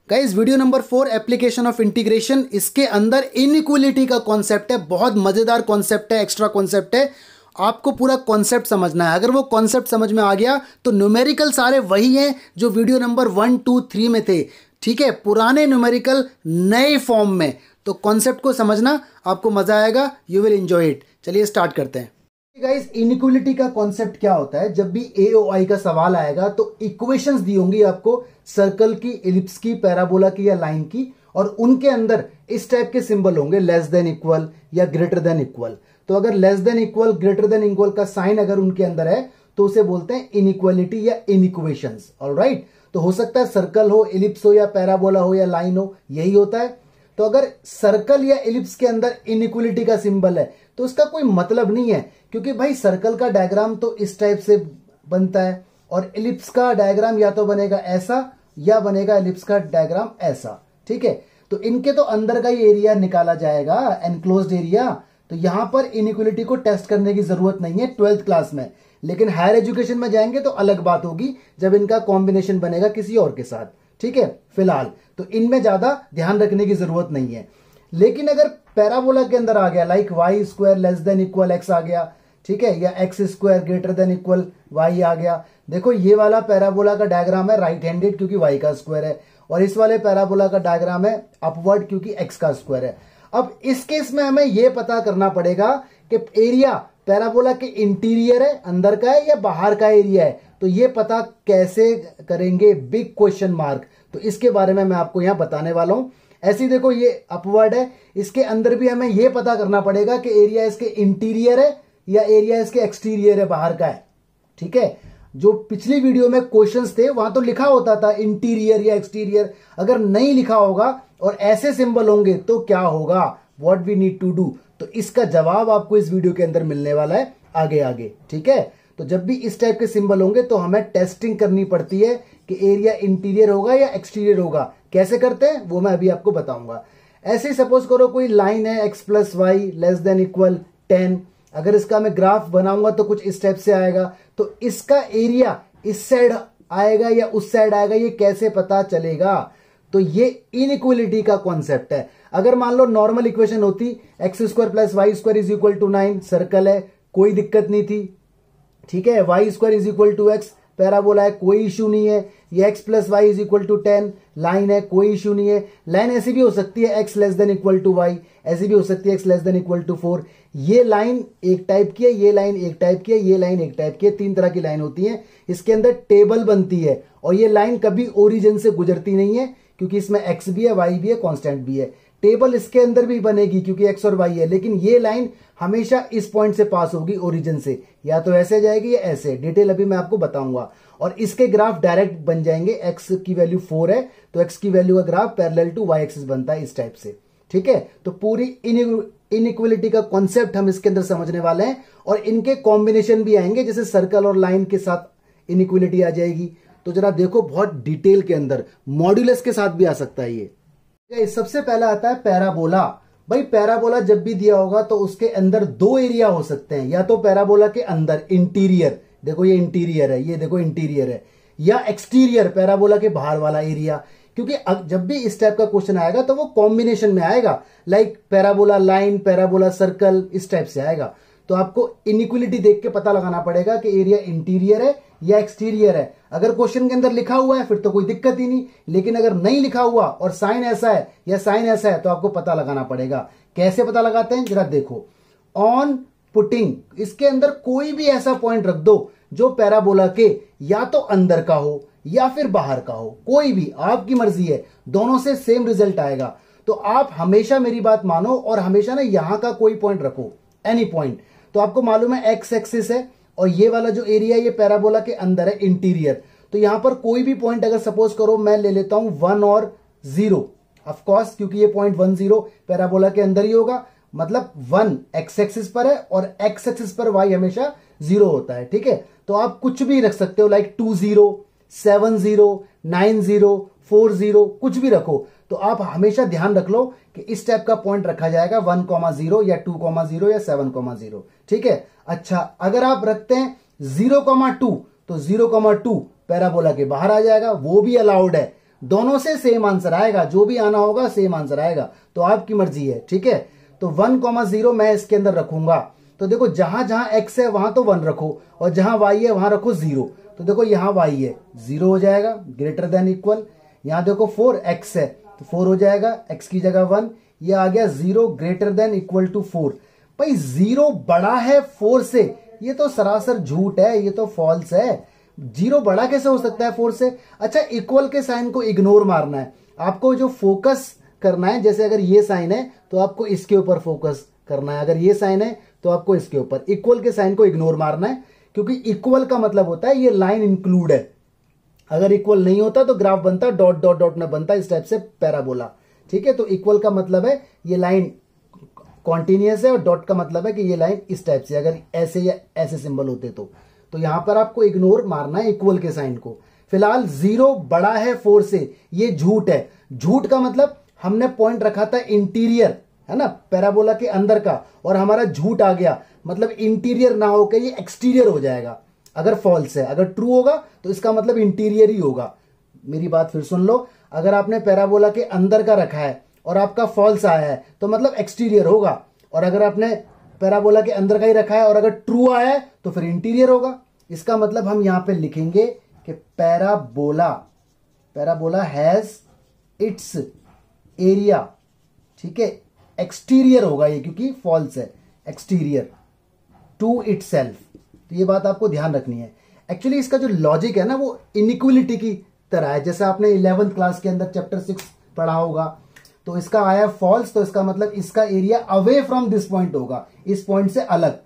Guys video number 4 application of integration. इसके अंदर inequality का कॉन्सेप्ट है, बहुत मज़ेदार कॉन्सेप्ट है, एक्स्ट्रा कॉन्सेप्ट है। आपको पूरा कॉन्सेप्ट समझना है। अगर वो कॉन्सेप्ट समझ में आ गया तो न्यूमेरिकल सारे वही हैं जो वीडियो नंबर 1, 2, 3 में थे। ठीक है, पुराने न्यूमेरिकल नए फॉर्म में। तो कॉन्सेप्ट को समझना, आपको मज़ा आएगा, यू विल एंजॉय इट। चलिए स्टार्ट करते हैं। गाइस इनइक्वलिटी का कॉन्सेप्ट क्या होता है? जब भी AOI का सवाल आएगा तो इक्वेशंस दी होंगी आपको, सर्कल की, एलिप्स की, पैराबोला की या लाइन की, और उनके अंदर इस टाइप के सिंबल होंगे, लेस देन इक्वल या ग्रेटर देन इक्वल। तो अगर less than equal, greater than equal का साइन अगर उनके अंदर है तो उसे बोलते हैं इनइक्वालिटी या इनइक्वेशंस। ऑलराइट, तो हो सकता है सर्कल हो, एलिप्स हो या पैराबोला हो या लाइन हो, यही होता है। तो अगर सर्कल या एलिप्स के अंदर इनइक्वलिटी का सिंबल है तो उसका कोई मतलब नहीं है, क्योंकि भाई सर्कल का डायग्राम तो इस टाइप से बनता है और एलिप्स का डायग्राम या तो बनेगा ऐसा या बनेगा एलिप्स का डायग्राम ऐसा। ठीक है, तो इनके तो अंदर का ही एरिया निकाला जाएगा, एनक्लोज्ड एरिया। तो यहां पर इनइक्वलिटी को टेस्ट करने की जरूरत नहीं है 12th क्लास में, लेकिन हायर एजुकेशन में जाएंगे तो अलग बात होगी जब इनका कॉम्बिनेशन बनेगा किसी और के साथ। ठीक है, फिलहाल तो इनमें ज्यादा ध्यान रखने की जरूरत नहीं है। लेकिन अगर पैराबोला के अंदर आ गया, like Y square less than equal X आ गया, ठीक है, या X square greater than equal Y आ गया। देखो ये वाला पैराबोला का डायग्राम है राइट हैंडेड क्योंकि वाई का स्क्वायर है, और इस वाले पैराबोला का डायग्राम है अपवर्ड क्योंकि एक्स का स्क्वायर है। अब इस केस में हमें यह पता करना पड़ेगा कि एरिया पैराबोला के इंटीरियर है, अंदर का है, या बाहर का एरिया है। तो ये पता कैसे करेंगे? Big question mark. तो इसके बारे में मैं आपको यहां बताने वाला हूं। ऐसे ही देखो ये अपवर्ड है, इसके अंदर भी हमें यह पता करना पड़ेगा कि एरिया इसके इंटीरियर है या एरिया इसके एक्सटीरियर है, बाहर का है। ठीक है, जो पिछली वीडियो में क्वेश्चंस थे वहां तो लिखा होता था इंटीरियर या एक्सटीरियर। अगर नहीं लिखा होगा और ऐसे सिंबल होंगे तो क्या होगा? What we need to do. तो इसका जवाब आपको इस वीडियो के अंदर मिलने वाला है आगे आगे। ठीक है, तो जब भी इस टाइप के सिंबल होंगे तो हमें टेस्टिंग करनी पड़ती है कि एरिया इंटीरियर होगा या एक्सटीरियर होगा। कैसे करते हैं वो मैं अभी आपको बताऊंगा। ऐसे ही सपोज करो कोई लाइन है x plus y less than equal 10। अगर इसका मैं ग्राफ बनाऊंगा तो कुछ इस टाइप से आएगा। तो इसका एरिया इस साइड आएगा या उस साइड आएगा, ये कैसे पता चलेगा? तो ये इनइक्वलिटी का कॉन्सेप्ट है। अगर मान लो नॉर्मल इक्वेशन होती x square plus y square is equal to 9, circle है, कोई दिक्कत नहीं थी। ठीक है, y square is equal to x, parabola है, कोई इशू नहीं है। ये x plus y is equal to 10, line है, कोई इशू नहीं है। लाइन ऐसी भी हो सकती है x less than equal to y, ऐसी भी हो सकती है x less than equal to 4। ये लाइन एक टाइप की है, ये लाइन एक टाइप की है, ये लाइन एक टाइप की है। 3 तरह की लाइन होती है, इसके अंदर टेबल बनती है। और ये लाइन कभी ओरिजिन से गुजरती नहीं है क्योंकि इसमें एक्स भी है, वाई भी है, कॉन्स्टेंट भी है। टेबल इसके अंदर भी बनेगी क्योंकि एक्स और वाई है, लेकिन ये लाइन हमेशा इस पॉइंट से पास होगी ओरिजिन से, या तो ऐसे जाएगी या ऐसे। डिटेल अभी मैं आपको बताऊंगा। और इसके ग्राफ डायरेक्ट बन जाएंगे। एक्स की वैल्यू 4 है तो एक्स की वैल्यू का graph parallel to y axis बनता है इस टाइप से। ठीक है, तो पूरी इनइक्वलिटी का कॉन्सेप्ट हम इसके अंदर समझने वाले हैं, और इनके कॉम्बिनेशन भी आएंगे, जैसे सर्कल और लाइन के साथ इनइक्वलिटी आ जाएगी। तो जरा देखो बहुत डिटेल के अंदर, मॉड्यूलस के साथ भी आ सकता है ये। सबसे पहला आता है पैराबोला। भाई पैराबोला जब भी दिया होगा तो उसके अंदर 2 एरिया हो सकते हैं, या तो पैराबोला के अंदर इंटीरियर, देखो ये इंटीरियर है, ये देखो इंटीरियर है, या एक्सटीरियर पैराबोला के बाहर वाला एरिया। क्योंकि जब भी इस टाइप का क्वेश्चन आएगा तो वो कॉम्बिनेशन में आएगा, like parabola line, parabola circle, इस टाइप से आएगा। तो आपको इनइक्वलिटी देख के पता लगाना पड़ेगा कि एरिया इंटीरियर है या एक्सटीरियर है। अगर क्वेश्चन के अंदर लिखा हुआ है फिर तो कोई दिक्कत ही नहीं, लेकिन अगर नहीं लिखा हुआ और साइन ऐसा है या साइन ऐसा है तो आपको पता लगाना पड़ेगा। कैसे पता लगाते हैं जरा देखो। ऑन पुटिंग, इसके अंदर कोई भी ऐसा पॉइंट रख दो जो पैराबोला के या तो अंदर का हो या फिर बाहर का हो, कोई भी, आपकी मर्जी है, दोनों से सेम रिजल्ट आएगा। तो आप हमेशा मेरी बात मानो और हमेशा ना यहां का कोई पॉइंट रखो, एनी पॉइंट। तो आपको मालूम है एक्स एक्सिस है और ये वाला जो एरिया ये पैराबोला के अंदर है, इंटीरियर। तो यहां पर कोई भी पॉइंट अगर सपोज करो मैं ले लेता हूं 1 और 0, ऑफ कोर्स क्योंकि ये पॉइंट 1, 0 पैराबोला के अंदर ही होगा, मतलब 1 एक्स एक्सिस पर है और एक्स एक्सिस पर वाई हमेशा 0 होता है। ठीक है, तो आप कुछ भी रख सकते हो, लाइक 2, 0, 7, 0, 9, 0, 4, 0, कुछ भी रखो। तो आप हमेशा ध्यान रख लो कि इस टाइप का पॉइंट रखा जाएगा 1, 0 या 2, 0 या 7, 0। ठीक है, अच्छा अगर आप रखते हैं 0, 2 तो 0, 2 पैराबोला के बाहर आ जाएगा, वो भी अलाउड है। दोनों से सेम आंसर आएगा, जो भी आना होगा सेम आंसर आएगा, तो आपकी मर्जी है। ठीक है, तो 1,0 मैं इसके अंदर रखूंगा। तो देखो जहां जहां x है वहां तो 1 रखो, और जहां y है वहां रखो 0। तो देखो यहां y है 0 हो जाएगा, ग्रेटर देन इक्वल। यहां देखो 4x है तो 4 हो जाएगा, x की जगह 1। ये आ गया 0 ग्रेटर देन इक्वल टू 4। भाई 0 बड़ा है 4 से, ये तो सरासर झूठ है, ये तो फॉल्स है। 0 बड़ा कैसे हो सकता है 4 से? अच्छा, इक्वल के साइन को इग्नोर मारना है आपको, जो फोकस करना है, जैसे अगर ये साइन है तो आपको इसके ऊपर फोकस करना है, अगर ये साइन है तो आपको इसके ऊपर। इक्वल के साइन को इग्नोर मारना है, क्योंकि इक्वल का मतलब होता है ये लाइन इंक्लूड है। अगर इक्वल नहीं होता तो ग्राफ बनता डॉट डॉट डॉट में बनता, इस टाइप से पैराबोला। ठीक है, तो इक्वल का मतलब है ये लाइन कॉन्टिन्यूअस है, और डॉट का मतलब है कि ये लाइन इस टाइप से, अगर ऐसे या ऐसे सिंबल होते तो यहां पर आपको इग्नोर मारना है इक्वल के साइन को। फिलहाल 0 बड़ा है 4 से, ये झूठ है। झूठ का मतलब हमने पॉइंट रखा था इंटीरियर, है ना, पैराबोला के अंदर का, और हमारा झूठ आ गया, मतलब इंटीरियर ना होकर ये एक्सटीरियर हो जाएगा अगर फॉल्स है। अगर ट्रू होगा तो इसका मतलब इंटीरियर ही होगा। मेरी बात फिर सुन लो, अगर आपने पैराबोला के अंदर का रखा है और आपका फॉल्स आया है तो मतलब एक्सटीरियर होगा, और अगर आपने पैराबोला के अंदर का ही रखा है और अगर ट्रू आया है तो फिर इंटीरियर होगा। इसका मतलब हम यहां पे लिखेंगे कि पैराबोला हैज इट्स एरिया, ठीक है, एक्सटीरियर होगा ये, क्योंकि फॉल्स है, एक्सटीरियर टू इटसेल्फ। तो ये बात आपको ध्यान रखनी है। एक्चुअली इसका जो लॉजिक है ना वो इनइक्वलिटी की तरह है, जैसे आपने 11th क्लास के अंदर चैप्टर 6 पढ़ा होगा। तो इसका आया फॉल्स, तो इसका मतलब इसका area away from this point होगा, इस पॉइंट से अलग,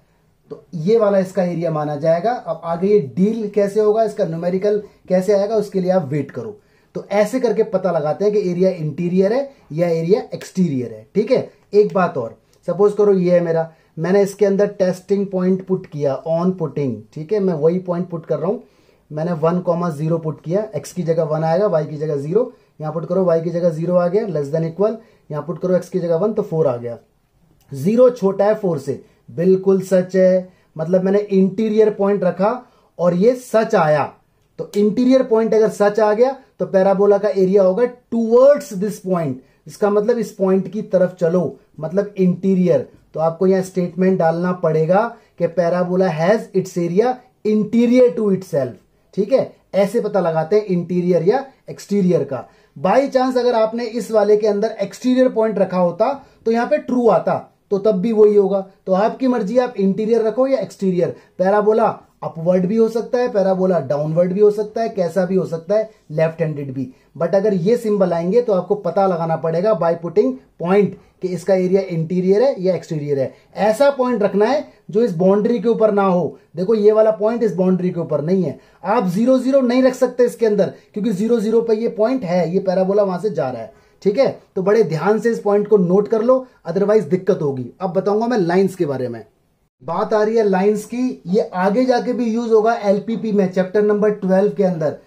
तो ये वाला इसका एरिया माना जाएगा। अब आगे ये डील कैसे होगा, इसका न्यूमेरिकल कैसे आएगा, उसके लिए आप वेट करो। तो ऐसे करके पता लगाते हैं कि एरिया इंटीरियर है या एरिया एक्सटीरियर है। ठीक है, एक बात और, सपोज करो ये है मेरा, मैंने इसके अंदर टेस्टिंग पॉइंट पुट किया ऑन पुटिंग। ठीक है, मैं वही पॉइंट पुट कर रहा हूं, मैंने 1,0 पुट किया, x की जगह 1 आएगा, y की जगह 0, यहां पुट करो, y की जगह 0 आ गया, लेस देन इक्वल, यहां पुट करो x की जगह 1 तो 4 आ गया। 0 छोटा है 4 से, बिल्कुल सच है, मतलब मैंने इंटीरियर पॉइंट रखा और ये सच आया। तो इंटीरियर पॉइंट अगर सच आ गया तो पैराबोला का एरिया होगा टूवर्ड्स दिस पॉइंट, इसका मतलब इस पॉइंट की तरफ चलो, मतलब इंटीरियर। तो आपको यहां स्टेटमेंट डालना पड़ेगा कि parabola has its area interior to itself. ठीक है, ऐसे पता लगाते हैं इंटीरियर या एक्सटीरियर का। बाई चांस अगर आपने इस वाले के अंदर एक्सटीरियर पॉइंट रखा होता तो यहां पे ट्रू आता, तो तब भी वही होगा। तो आपकी मर्जी, आप इंटीरियर रखो या एक्सटीरियर। पैराबोला अपवर्ड भी हो सकता है, पैराबोला डाउनवर्ड भी हो सकता है, कैसा भी हो सकता है, लेफ्ट हैंडेड भी। बट अगर ये सिंबल आएंगे तो आपको पता लगाना पड़ेगा बाय पुटिंग पॉइंट कि इसका एरिया इंटीरियर है या एक्सटीरियर है। ऐसा पॉइंट रखना है जो इस बाउंड्री के ऊपर ना हो। देखो ये वाला पॉइंट इस बाउंड्री के ऊपर नहीं है, आप 0 0 नहीं रख सकते इसके अंदर, क्योंकि 0 0 पे ये पॉइंट है, ये पैराबोला वहां से जा रहा है। ठीक है, तो बड़े ध्यान से इस पॉइंट को नोट कर लो, अदरवाइज दिक्कत होगी। अब बताऊंगा मैं लाइंस के बारे में। बात आ रही है लाइंस की, ये आगे जाके भी यूज होगा एलपीपी में, चैप्टर नंबर 12 के अंदर।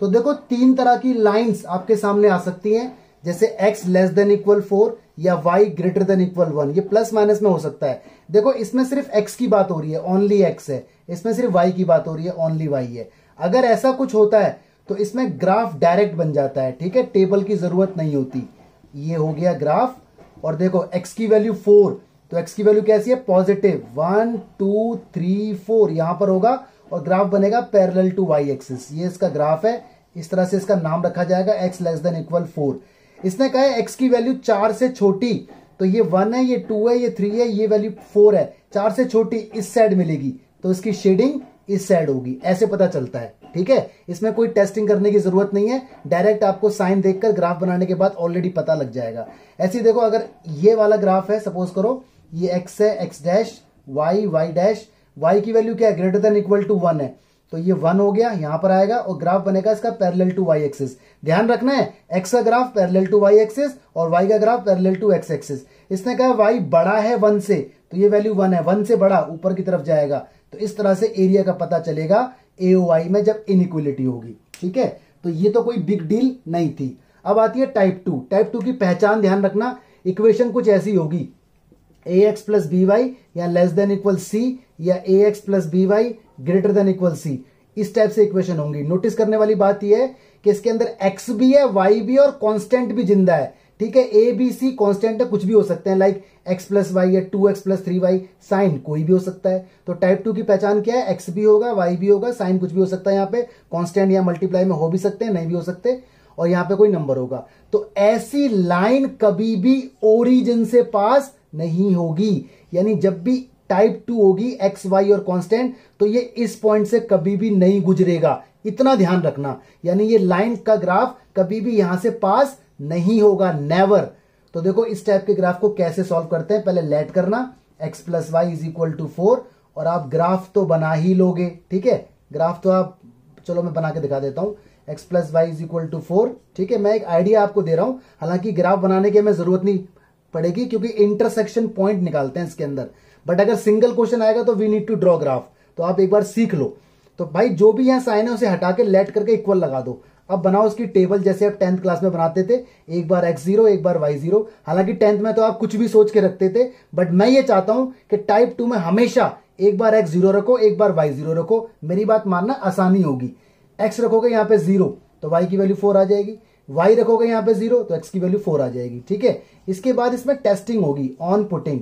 तो देखो 3 तरह की लाइंस आपके सामने आ सकती हैं, जैसे x लेस देन इक्वल 4 या y ग्रेटर देन इक्वल 1। ये प्लस माइनस में हो सकता है। देखो इसमें सिर्फ x की बात हो रही है, ओनली x है, इसमें सिर्फ y की बात हो रही है, ओनली y है। अगर ऐसा कुछ होता है तो इसमें ग्राफ डायरेक्ट बन जाता है। ठीक है, टेबल की जरूरत नहीं होती। ये हो गया ग्राफ, और देखो x की वैल्यू 4, तो x की वैल्यू कैसी है, पॉजिटिव 1 2 3 4 यहां पर होगा, और ग्राफ बनेगा पैरेलल टू y एक्सिस। ये इसका ग्राफ है, इस तरह से इसका नाम रखा जाएगा, x लेस देन इक्वल 4। इसने कहा है x की वैल्यू 4 से छोटी, तो ये 1 है, ये 2 है, ये 3 है, ये वैल्यू 4 है, 4 से छोटी इस साइड मिलेगी, तो इसकी शेडिंग इस साइड होगी, ऐसे पता चलता है। ठीक है, इसमें कोई टेस्टिंग करने की जरूरत नहीं है, डायरेक्ट आपको साइन देखकर ग्राफ बनाने के बाद ऑलरेडी पता लग जाएगा। ऐसे ही देखो, अगर ये वाला ग्राफ है, सपोज करो ये x है, x dash, y dash, y की वैल्यू क्या है, ग्रेटर देन इक्वल टू 1 है, तो ये 1 हो गया, यहां पर आएगा, और ग्राफ बनेगा इसका पैरेलल टू y एक्सिस। ध्यान रखना है, x का graph parallel to y axis और y का graph parallel to x axis. इसने कहा y बड़ा है 1 से, तो ये वैल्यू 1 है, 1 से बड़ा ऊपर की तरफ जाएगा। तो इस तरह से एरिया का पता चलेगा AOI में जब इनइक्वलिटी होगी। ठीक है, तो ये तो कोई बिग डील नहीं थी। अब आती है टाइप 2। टाइप 2 की पहचान ध्यान रखना, इक्वेशन कुछ ऐसी होगी, ax प्लस बी वाई या लेस देन इक्वल सी, या ax plus b y greater than equal c. इस टाइप से इक्वेशन होंगी। नोटिस करने वाली बात यह है कि इसके अंदर एक्स भी है, वाई भी है और कांस्टेंट भी जिंदा है। ठीक है, ए बी सी कांस्टेंट है, कुछ भी हो सकते हैं, लाइक एक्स प्लस वाई है, 2x प्लस 3y, साइन कोई भी हो सकता है। तो टाइप 2 की पहचान क्या है? एक्स भी होगा, वाई भी होगा, साइन कुछ भी हो सकता है। यहाँ पे कांस्टेंट या मल्टीप्लाई में हो भी सकते हैं, नहीं भी हो सकते, और यहाँ पे कोई नंबर होगा। तो ऐसी लाइन कभी भी ओरिजिन से पास नहीं होगी, यानी जब भी टाइप 2 होगी एक्स वाई और कांस्टेंट, तो ये इस पॉइंट से कभी भी नहीं गुजरेगा, इतना ध्यान रखना। यानी ये लाइन का ग्राफ कभी भी यहां से पास नहीं होगा, नेवर। तो देखो इस टाइप के ग्राफ को कैसे सॉल्व करते हैं, पहले लेट करना x plus y is equal to 4, और आप ग्राफ तो बना ही लोगे। ठीक है, ग्राफ तो आप, चलो मैं बना के दिखा देता हूं, x plus y is equal to 4। ठीक है, मैं एक आइडिया आपको दे रहा हूं, हालांकि ग्राफ बनाने की हमें जरूरत नहीं पड़ेगी क्योंकि इंटरसेक्शन पॉइंट निकालते हैं इसके अंदर, बट अगर सिंगल क्वेश्चन आएगा तो we need to draw graph, तो आप एक बार सीख लो। तो भाई जो भी यहां साइन है उसे हटा के लेट करके इक्वल लगा दो। अब बनाओ उसकी टेबल जैसे आप 10th क्लास में बनाते थे, एक बार x0 एक बार y0। हालांकि 10th में तो आप कुछ भी सोच के रखते थे, बट मैं ये चाहता हूं कि टाइप 2 में हमेशा एक बार x0 रखो, एक बार y0 रखो। मेरी बात मानना, आसानी होगी। x रखोगे यहां पे 0 तो y की वैल्यू 4 आ जाएगी, y रखोगे यहां पे 0 तो x की वैल्यू 4 आ जाएगी। ठीक है, इसके बाद इसमें टेस्टिंग होगी, ऑन पुटिंग।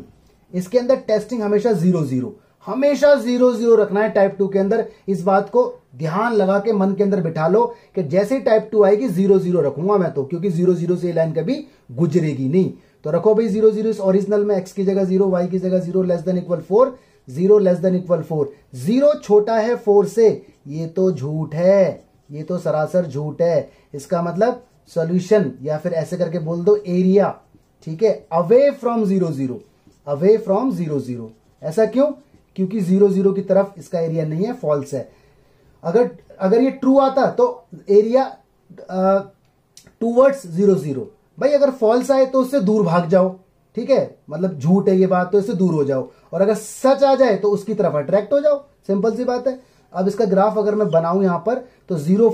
इसके अंदर टेस्टिंग हमेशा 0 हमेशा 0 रखना है टाइप 2 के अंदर। इस बात को ध्यान लगा के मन के अंदर बिठा लो कि जैसे ही टाइप 2 आएगी 0 रखूंगा मैं, तो क्योंकि 0 से ये लाइन कभी गुजरेगी नहीं। तो रखो भाई 0 इस ओरिजिनल में, x की जगह 0, y की जगह 0 less than equal 4, 0 less than equal 4। 0 छोटा है 4 से, ये तो झूठ है, ये तो सरासर झूठ है। इसका मतलब सॉल्यूशन, या फिर ऐसे करके बोल दो एरिया। ठीक है, अवे फ्रॉम 0 अवे फ्रॉम 0। ऐसा क्यों? क्योंकि 0 की तरफ इसका एरिया नहीं है, फॉल्स है। अगर ये ट्रू आता तो एरिया टूवर्ड्स 0। भाई अगर फॉल्स आए तो उससे दूर भाग जाओ। ठीक है, मतलब झूठ है ये बात, तो इससे दूर हो जाओ, और अगर सच आ जाए तो उसकी तरफ अट्रैक्ट हो जाओ, सिंपल सी बात है। अब इसका ग्राफ अगर मैं बनाऊं यहां पर, तो 0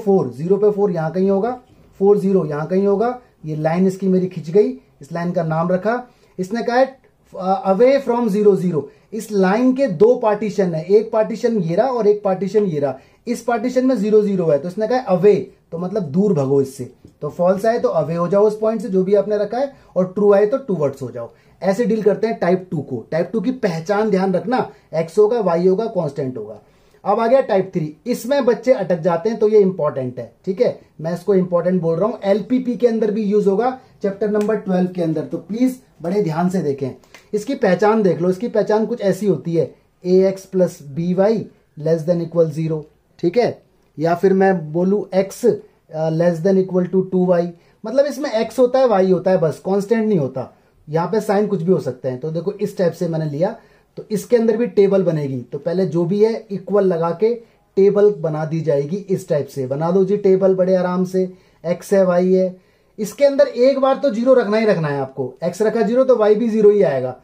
पे 4 यहां कहीं होगा, 4 0 यहां कहीं होगा। ये लाइन इसकी मेरी खिंच गई, इस लाइन का नाम रखा, इसने कहा है अवे फ्रॉम 0। इस लाइन के दो पार्टीशन है, एक पार्टीशन ये रहा और एक पार्टीशन ये रहा। इस पार्टीशन में 0 है, तो इसने कहा अवे, तो मतलब दूर भगो इससे। तो फॉल्स आए तो अवे हो जाओ उस पॉइंट से जो भी आपने रखा है, और ट्रू आए तो टूवर्ड्स हो जाओ। ऐसे डील करते हैं टाइप 2 को। टाइप 2 की पहचान ध्यान रखना, एक्स होगा, वाई होगा, कांस्टेंट होगा। अब आ गया टाइप 3, इसमें बच्चे अटक जाते हैं, तो ये इंपॉर्टेंट है। ठीक है, मैं इसको इंपॉर्टेंट बोल रहा हूं, एलपीपी के अंदर भी यूज होगा, चैप्टर नंबर 12 के अंदर, तो प्लीज बड़े ध्यान से देखें। इसकी पहचान देख लो, इसकी पहचान कुछ ऐसी होती है, ax plus b y less than equal 0। ठीक है, या फिर मैं बोलूं x less than equal to 2y, मतलब इसमें x होता है, y होता है, बस कांस्टेंट नहीं होता। यहां पे साइन कुछ भी हो सकते हैं। तो देखो इस टाइप से मैंने लिया, तो इसके अंदर भी टेबल बनेगी। तो पहले जो भी है इक्वल लगा के टेबल बना दी जाएगी, इस टाइप से बना दो जी टेबल बड़े आराम से। x है, y है, इसके अंदर एक बार तो 0 रखना ही रखना है आपको। x रखा 0 तो y भी 0 ही आएगा।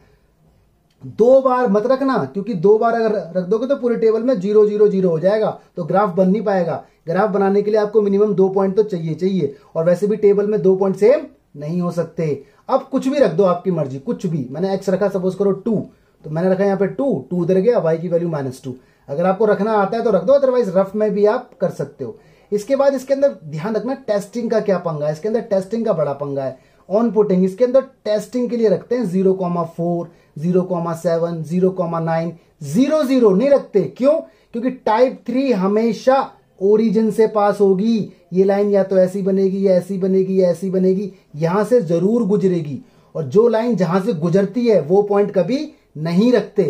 2 बार मत रखना, क्योंकि 2 बार अगर रख दोगे तो पूरे टेबल में 0 हो जाएगा, तो ग्राफ बन नहीं पाएगा। ग्राफ बनाने के लिए आपको मिनिमम 2 पॉइंट तो चाहिए, और वैसे भी टेबल में 2 पॉइंट सेम नहीं हो सकते। अब कुछ भी रख दो, आपकी मर्जी, कुछ भी। मैंने x रखा, सपोज करो 2, तो मैंने रखा यहाँ पे 2 उधर गया, y की वैल्यू -2। अगर आपको रखना आता है तो रख दो, अदरवाइज रफ में भी आप कर सकते हो। इसके बाद इसके अंदर ध्यान रखना टेस्टिंग का क्या पंगा है, इसके अंदर टेस्टिंग का बड़ा पंगा है। ऑन पुटिंग, इसके अंदर टेस्टिंग के लिए रखते हैं 0,4, 0,7, 0,9, 0 नहीं रखते। क्यों? क्योंकि टाइप 3 हमेशा ओरिजिन से पास होगी। ये लाइन या तो ऐसी बनेगी, या ऐसी बनेगी, या ऐसी बनेगी, यहां से जरूर गुजरेगी। और जो लाइन जहां से गुजरती है वो पॉइंट कभी नहीं रखते।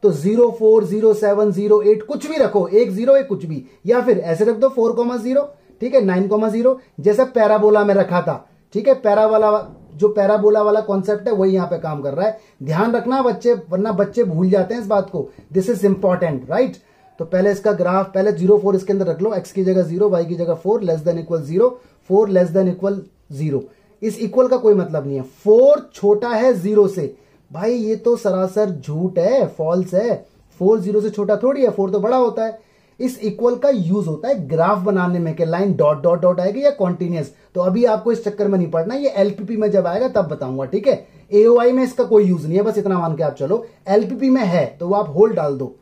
तो 0,4, 0,7, 0,8 कुछ भी रखो, 1,0 एक कुछ भी, या फिर ऐसे रख दो 4,0, ठीक है, 9,0, जैसा पैराबोला में रखा था। ठीक है, पैराबोला वाला कॉन्सेप्ट है वही यहां पे काम कर रहा है। ध्यान रखना बच्चे, वरना बच्चे भूल जाते हैं इस बात को। This is important, right. तो पहले इसका ग्राफ, पहले 0,4 इसके अंदर रख लो, x की जगह 0, y की जगह 4 less than equal 0, 4 less than equal 0। इस इक्वल का कोई मतलब नहीं है, 4 छोटा है 0 से। भाई ये तो सरासर झूठ है, फॉल्स है। 4 0 से छोटा थोड़ी है, 4 तो बड़ा होता है। इस इक्वल का यूज होता है ग्राफ बनाने में, कि लाइन डॉट डॉट डॉट आएगी या कॉन्टिन्यूअस। तो अभी आपको इस चक्कर में नहीं पड़ना, ये एलपीपी में जब आएगा तब बताऊंगा। ठीक है, एओआई में इसका कोई यूज नहीं है, बस इतना मान के आप चलो। एलपीपी में है तो वो आप होल्ड डाल दो,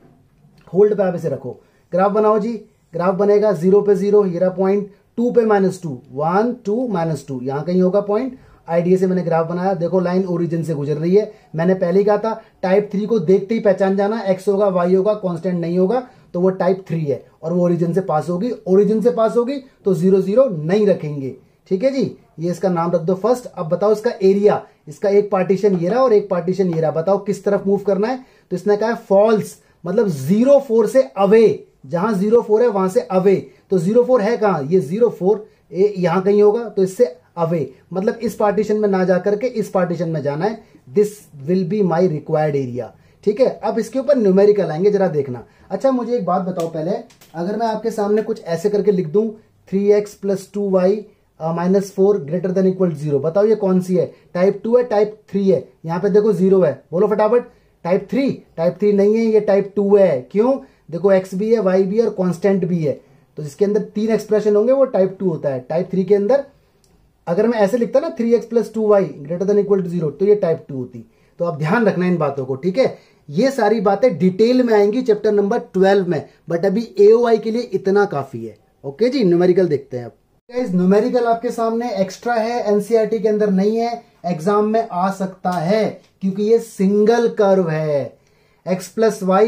होल्ड पे आप इसे रखो। ग्राफ बनाओ जी, ग्राफ बनेगा 0 पे 0, ये रहा पॉइंट, 2 पे -2, 1 2 -2, यहां कहीं होगा पॉइंट। आईडीए से मैंने ग्राफ बनाया, देखो लाइन ओरिजिन से गुजर रही है। मैंने पहले ही कहा था टाइप 3 को देखते ही पहचान जाना, एक्स होगा वाई होगा, कांस्टेंट नहीं होगा तो वो टाइप 3 है और वो ओरिजिन से पास होगी। ओरिजिन से पास होगी तो 0 0 नहीं रखेंगे, ठीक है जी। ये इसका नाम रख दो फर्स्ट। अब बताओ इसका एरिया, इसका एक पार्टीशन ये रहा और एक पार्टीशन ये रहा, बताओ किस तरफ मूव करना है। तो इसने कहा है फॉल्स, मतलब 0 4 से अवे, जहां 0 4 है वहां से अवे। तो 0 4 है कहां, ये 0 4 यहां कहीं होगा, तो इससे अवे, मतलब इस पार्टीशन में ना जाकर के इस पार्टीशन में जाना है। This will be my required area, ठीक है। अब इसके ऊपर न्यूमेरिकल आएंगे, जरा देखना। अच्छा मुझे एक बात बताओ पहले, अगर मैं आपके सामने कुछ ऐसे करके लिख दूं 3x + 2y -4 > 0, बताओ ये कौन सी है, टाइप 2 है टाइप 3 है। यहां पे देखो 0 है, बोलो फटाफट। टाइप 3 नहीं है, ये टाइप 2 है। क्यों, देखो x भी है, y भी है और कांस्टेंट भी है, तो जिसके अंदर 3 एक्सप्रेशन होंगे वो टाइप 2 होता है। टाइप 3 के अंदर अगर मैं ऐसे लिखता ना 3x + 2y > 0, तो ये टाइप 2 होती। तो आप ध्यान रखना इन बातों को, ठीक है। ये सारी बातें डिटेल में आएंगी चैप्टर नंबर 12 में, बट अभी एओआई के लिए इतना काफी है। ओके जी, न्यूमेरिकल देखते हैं अब। गाइस न्यूमेरिकल आपके सामने एक्स्ट्रा है, एनसीईआरटी के अंदर नहीं है, एग्जाम में आ सकता है क्योंकि ये सिंगल कर्व है। x + y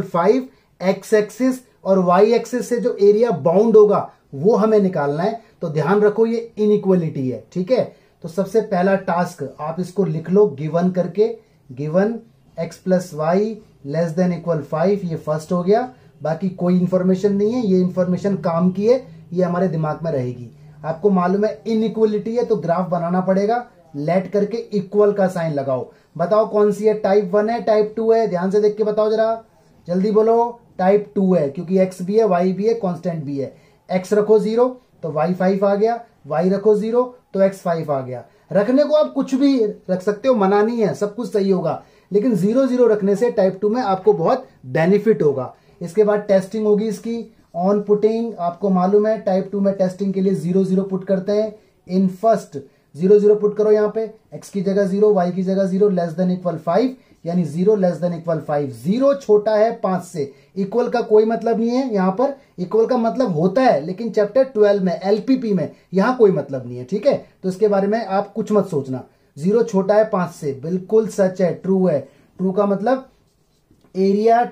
<= 5, x एक्सिस और y एक्सिस से जो एरिया बाउंड होगा वो हमें निकालना है। तो ध्यान रखो ये इनइक्वलिटी है, ठीक है। तो सबसे पहला टास्क आप इसको लिख लो गिवन करके, गिवन x + y <= 5, ये फर्स्ट हो गया। बाकी कोई इंफॉर्मेशन नहीं है, ये इंफॉर्मेशन काम की है, ये हमारे दिमाग में रहेगी। आपको मालूम है इनइक्वलिटी है तो ग्राफ बनाना पड़ेगा, लेट करके इक्वल का साइन लगाओ। बताओ कौन सी है, टाइप 1 है टाइप 2 है, ध्यान से देख के बताओ जरा, जल्दी बोलो। टाइप 2 है क्योंकि x भी है, y भी है, कांस्टेंट भी है। x रखो 0 तो y 5 आ गया, y रखो 0 तो x 5 आ गया। रखने को आप कुछ भी रख सकते हो, मना नहीं है, सब कुछ सही होगा, लेकिन 0 0 रखने से टाइप 2 में आपको बहुत बेनिफिट होगा। इसके बाद टेस्टिंग होगी इसकी, ऑन पुटिंग, आपको मालूम है टाइप 2 में टेस्टिंग के लिए 0 0 पुट करते हैं। इन फर्स्ट 0 0 पुट करो, यहाँ पे x की जगह 0, y की जगह 0 <= 5, यानी 0 <= 5। 0 छोटा है 5 से, इक्वल का कोई मतलब नहीं है। यहां पर इक्वल का मतलब होता है लेकिन चैप्टर 12 में एलपीपी में यहां कोई मतलब नहीं है, ठीक है। तो इसके बारे में आप कुछ मत सोचना। 0 छोटा है 5 से, बिल्कुल सच है, ट्रू है। ट्रू का मतलब एरिया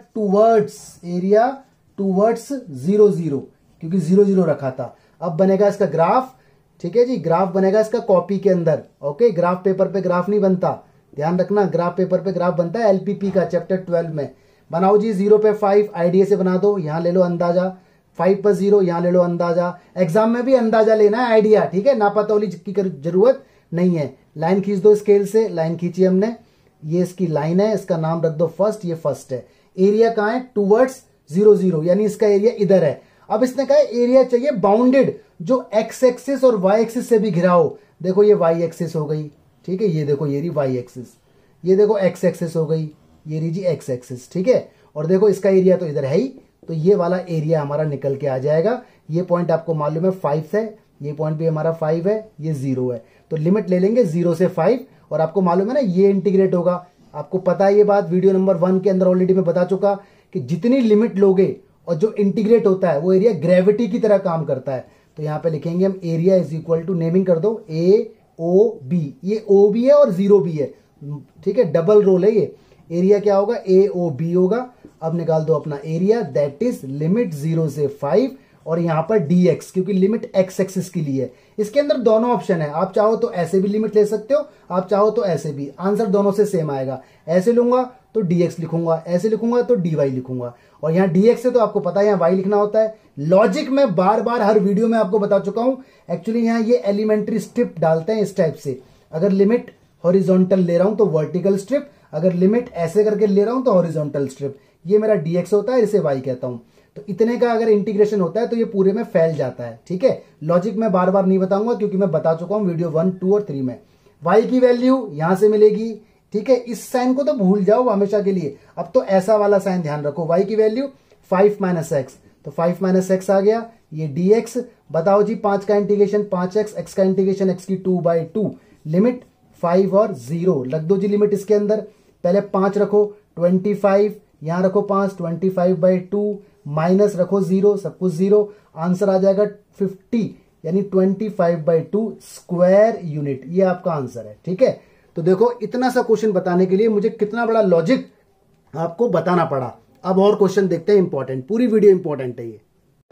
टूवर्ड्स 0 0, क्योंकि 0 0 रखा था। अब बनेगा इसका ग्राफ, ठीक है जी, ग्राफ बनेगा इसका कॉपी के अंदर। ओके, ग्राफ पेपर पे ग्राफ नहीं बनता, ध्यान रखना, ग्राफ पेपर पे ग्राफ बनता है एलपीपी का, चैप्टर 12 में। बनाओ जी, 0 पे 5 आईडीए से बना दो, यहां ले लो अंदाजा। 5 पर 0, यहां ले लो अंदाजा। एग्जाम में भी अंदाजा लेना है, आइडिया, ठीक है, नापातौली की जरूरत नहीं है। लाइन खींच दो स्केल से, लाइन खींची हमने, ये इसकी लाइन है, इसका नाम रख दो फर्स्ट, ये फर्स्ट है। एरिया कहां है, टूवर्ड्स 0 0, यानी इसका एरिया इधर है। अब इसने कहा एरिया चाहिए बाउंडेड, जो एक्स एक्सिस और वाई एक्सिस से भी घिरा हो। देखो ये वाई एक्सिस हो गई, ठीक है, ये देखो ये रही वाई एक्सिस, ये देखो एक्स एक्सिस हो गई, ये रही जी एक्स एक्सिस, ठीक है। और देखो इसका एरिया तो इधर है ही, तो ये वाला एरिया हमारा निकल के आ जाएगा। ये पॉइंट आपको मालूम है 5 है, ये पॉइंट भी हमारा 5 है, ये 0 है। तो लिमिट ले लेंगे 0 से 5, और आपको मालूम है ना ये इंटीग्रेट होगा। आपको पता है ये बात, वीडियो नंबर 1 के अंदर ऑलरेडी मैं बता चुका कि जितनी लिमिट लोगे और जो इंटीग्रेट होता है वो एरिया ग्रेविटी की तरह काम करता है। तो यहां पे लिखेंगे हम एरिया = नेमिंग कर दो AOB, ये O भी है और 0 भी है, ठीक है, डबल रोल है ये। एरिया क्या होगा, AOB होगा। अब निकाल दो अपना एरिया, दैट इज लिमिट 0 से 5, और यहां पर dx, क्योंकि लिमिट x एक्सिस के लिए है। इसके अंदर दोनों ऑप्शन है, आप चाहो तो ऐसे भी लिमिट ले सकते हो, आप चाहो तो ऐसे भी, आंसर दोनों से सेम आएगा। ऐसे लूंगा तो dx लिखूंगा, ऐसे लिखूंगा तो dy लिखूंगा, और यहाँ dx से तो आपको पता है यहाँ y लिखना होता है। लॉजिक में बार बार हर वीडियो में आपको बता चुका हूं। एक्चुअली यहाँ ये एलिमेंट्री स्ट्रिप डालते हैं इस टाइप से, अगर लिमिट हॉरिजॉन्टल ले रहा हूं तो वर्टिकल स्ट्रिप, अगर लिमिट ऐसे करके ले रहा हूं तो हॉरिजॉन्टल स्ट्रिप। ये मेरा dx होता है, इसे y कहता हूं। तो इतने का अगर इंटीग्रेशन होता है तो ये पूरे में फैल जाता है, ठीक है। लॉजिक में बार बार नहीं बताऊंगा क्योंकि मैं बता चुका हूं वीडियो 1, 2 और 3 में। y की वैल्यू यहां से मिलेगी, ठीक है, इस साइन को तो भूल जाओ हमेशा के लिए। अब तो ऐसा वाला साइन ध्यान रखो, y की वैल्यू 5 - x, तो 5 - x आ गया, ये dx। बताओ जी 5 का इंटीग्रेशन 5x, x का इंटीग्रेशन x की 2/2, लिमिट 5 और 0, लग दो जी लिमिट इसके अंदर। पहले 5 रखो, 25, यहां रखो 5, 25/2, माइनस रखो 0, सब कुछ 0, आंसर आ जाएगा 50 यानी 25/2 स्क्वायर यूनिट। ये आपका आंसर है। ठीक है, तो देखो इतना सा क्वेश्चन बताने के लिए मुझे कितना बड़ा लॉजिक आपको बताना पड़ा। अब और क्वेश्चन देखते हैं इंपॉर्टेंट, पूरी वीडियो इंपॉर्टेंट है ये।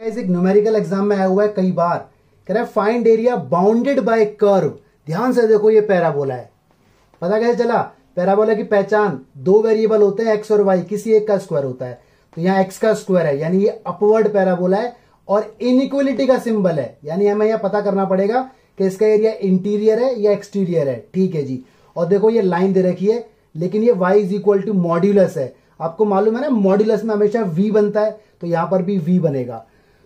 एक न्यूमेरिकल एग्जाम में आया हुआ है कई बार, कह रहा है find area bounded by curve. ध्यान से देखो, ये पैराबोला है। पता कैसे चला? पैराबोला की पहचान, दो वेरिएबल होते हैं एक्स और वाई, किसी एक का स्क्वायर होता है, तो यहां एक्स का स्क्वायर है यानी ये अपवर्ड पैराबोला है और इनइक्वलिटी का सिंबल है, यानी हमें यह पता करना पड़ेगा कि इसका एरिया इंटीरियर है या एक्सटीरियर है। ठीक है जी, और देखो ये लाइन दे रखी है, लेकिन ये y is equal to modulus है। आपको मालूम है ना, मॉड्यूलस में हमेशा v बनता है, तो यहां पर भी v बनेगा।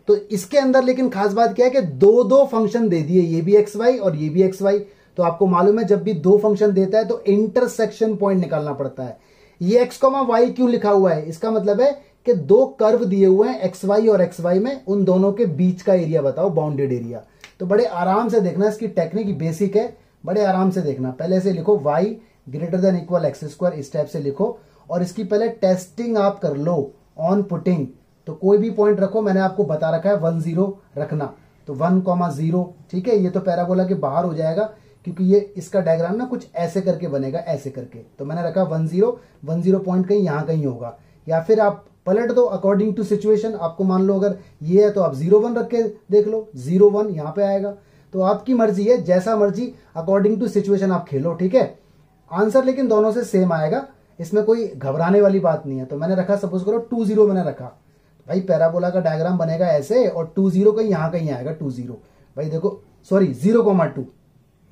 तो इसके अंदर लेकिन खास बात क्या है कि दो दो फंक्शन दे दिए, ये भी xy और ये भी xy। तो आपको मालूम है जब भी दो फंक्शन देता है तो इंटरसेक्शन पॉइंट निकालना पड़ता है। ये x, y क्यों लिखा हुआ है? इसका मतलब है कि दो कर्व दिए हुए हैं xy और xy में, उन दोनों के बीच का एरिया बताओ, बाउंडेड एरिया। तो बड़े आराम से देखना, इसकी टेक्निक बेसिक है, बड़े आराम से देखना। पहले से लिखो y greater than equal x square, इस टाइप से लिखो, और इसकी पहले टेस्टिंग आप कर लो ऑन पुटिंग। तो कोई भी पॉइंट रखो, मैंने आपको बता रखा है 1 0 रखना, तो 1 0। ठीक है, ये तो पैराबोला के बाहर हो जाएगा क्योंकि ये इसका डायग्राम ना कुछ ऐसे करके बनेगा, ऐसे करके, तो मैंने रखा 1 0 पॉइंट कहीं यहां कहीं होगा, या फिर आप पलट दो अकॉर्डिंग टू सिचुएशन। आपको मान लो अगर ये है तो आप 0 1 रख के देख लो, 0 1 यहां पे आएगा। तो आपकी मर्जी है, जैसा मर्जी अकॉर्डिंग टू सिचुएशन आप खेलो। ठीक है, आंसर लेकिन दोनों से सेम आएगा, इसमें कोई घबराने वाली बात नहीं है। तो मैंने रखा, सपोज करो 2 0 मैंने रखा, भाई पैराबोला का डायग्राम बनेगा ऐसे, और 2 0 कहीं यहां कहीं आएगा, 2 0 भाई देखो, सॉरी 0,2।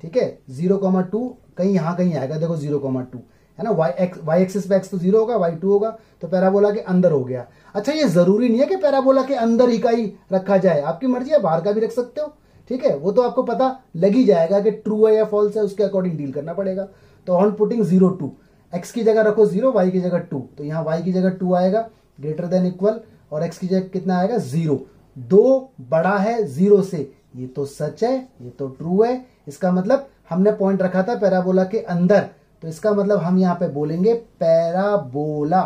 ठीक है, 0,2 कहीं यहां कहीं आएगा, देखो 0,2 है ना। वाई एक्सिस पे एक्स तो 0 होगा, y 2 होगा, तो पैराबोला के अंदर हो गया। अच्छा, ये जरूरी नहीं है कि पैराबोला के अंदर ही का ही रखा जाए, आपकी मर्जी है, बाहर का भी रख सकते हो। ठीक है, वो तो आपको पता लग ही जाएगा कि ट्रू है या फॉल्स है, उसके अकॉर्डिंग डील करना पड़ेगा। तो ऑन पुटिंग 0 2, एक्स की जगह रखो 0, वाई की जगह 2, तो यहाँ वाई की जगह 2 आएगा ग्रेटर देन इक्वल, और एक्स की जगह कितना आएगा 0। 2 बड़ा है 0 से, ये तो सच है, ये तो ट्रू है। इसका मतलब हमने पॉइंट रखा था पैराबोला के अंदर, तो इसका मतलब हम यहां पे बोलेंगे पैराबोला।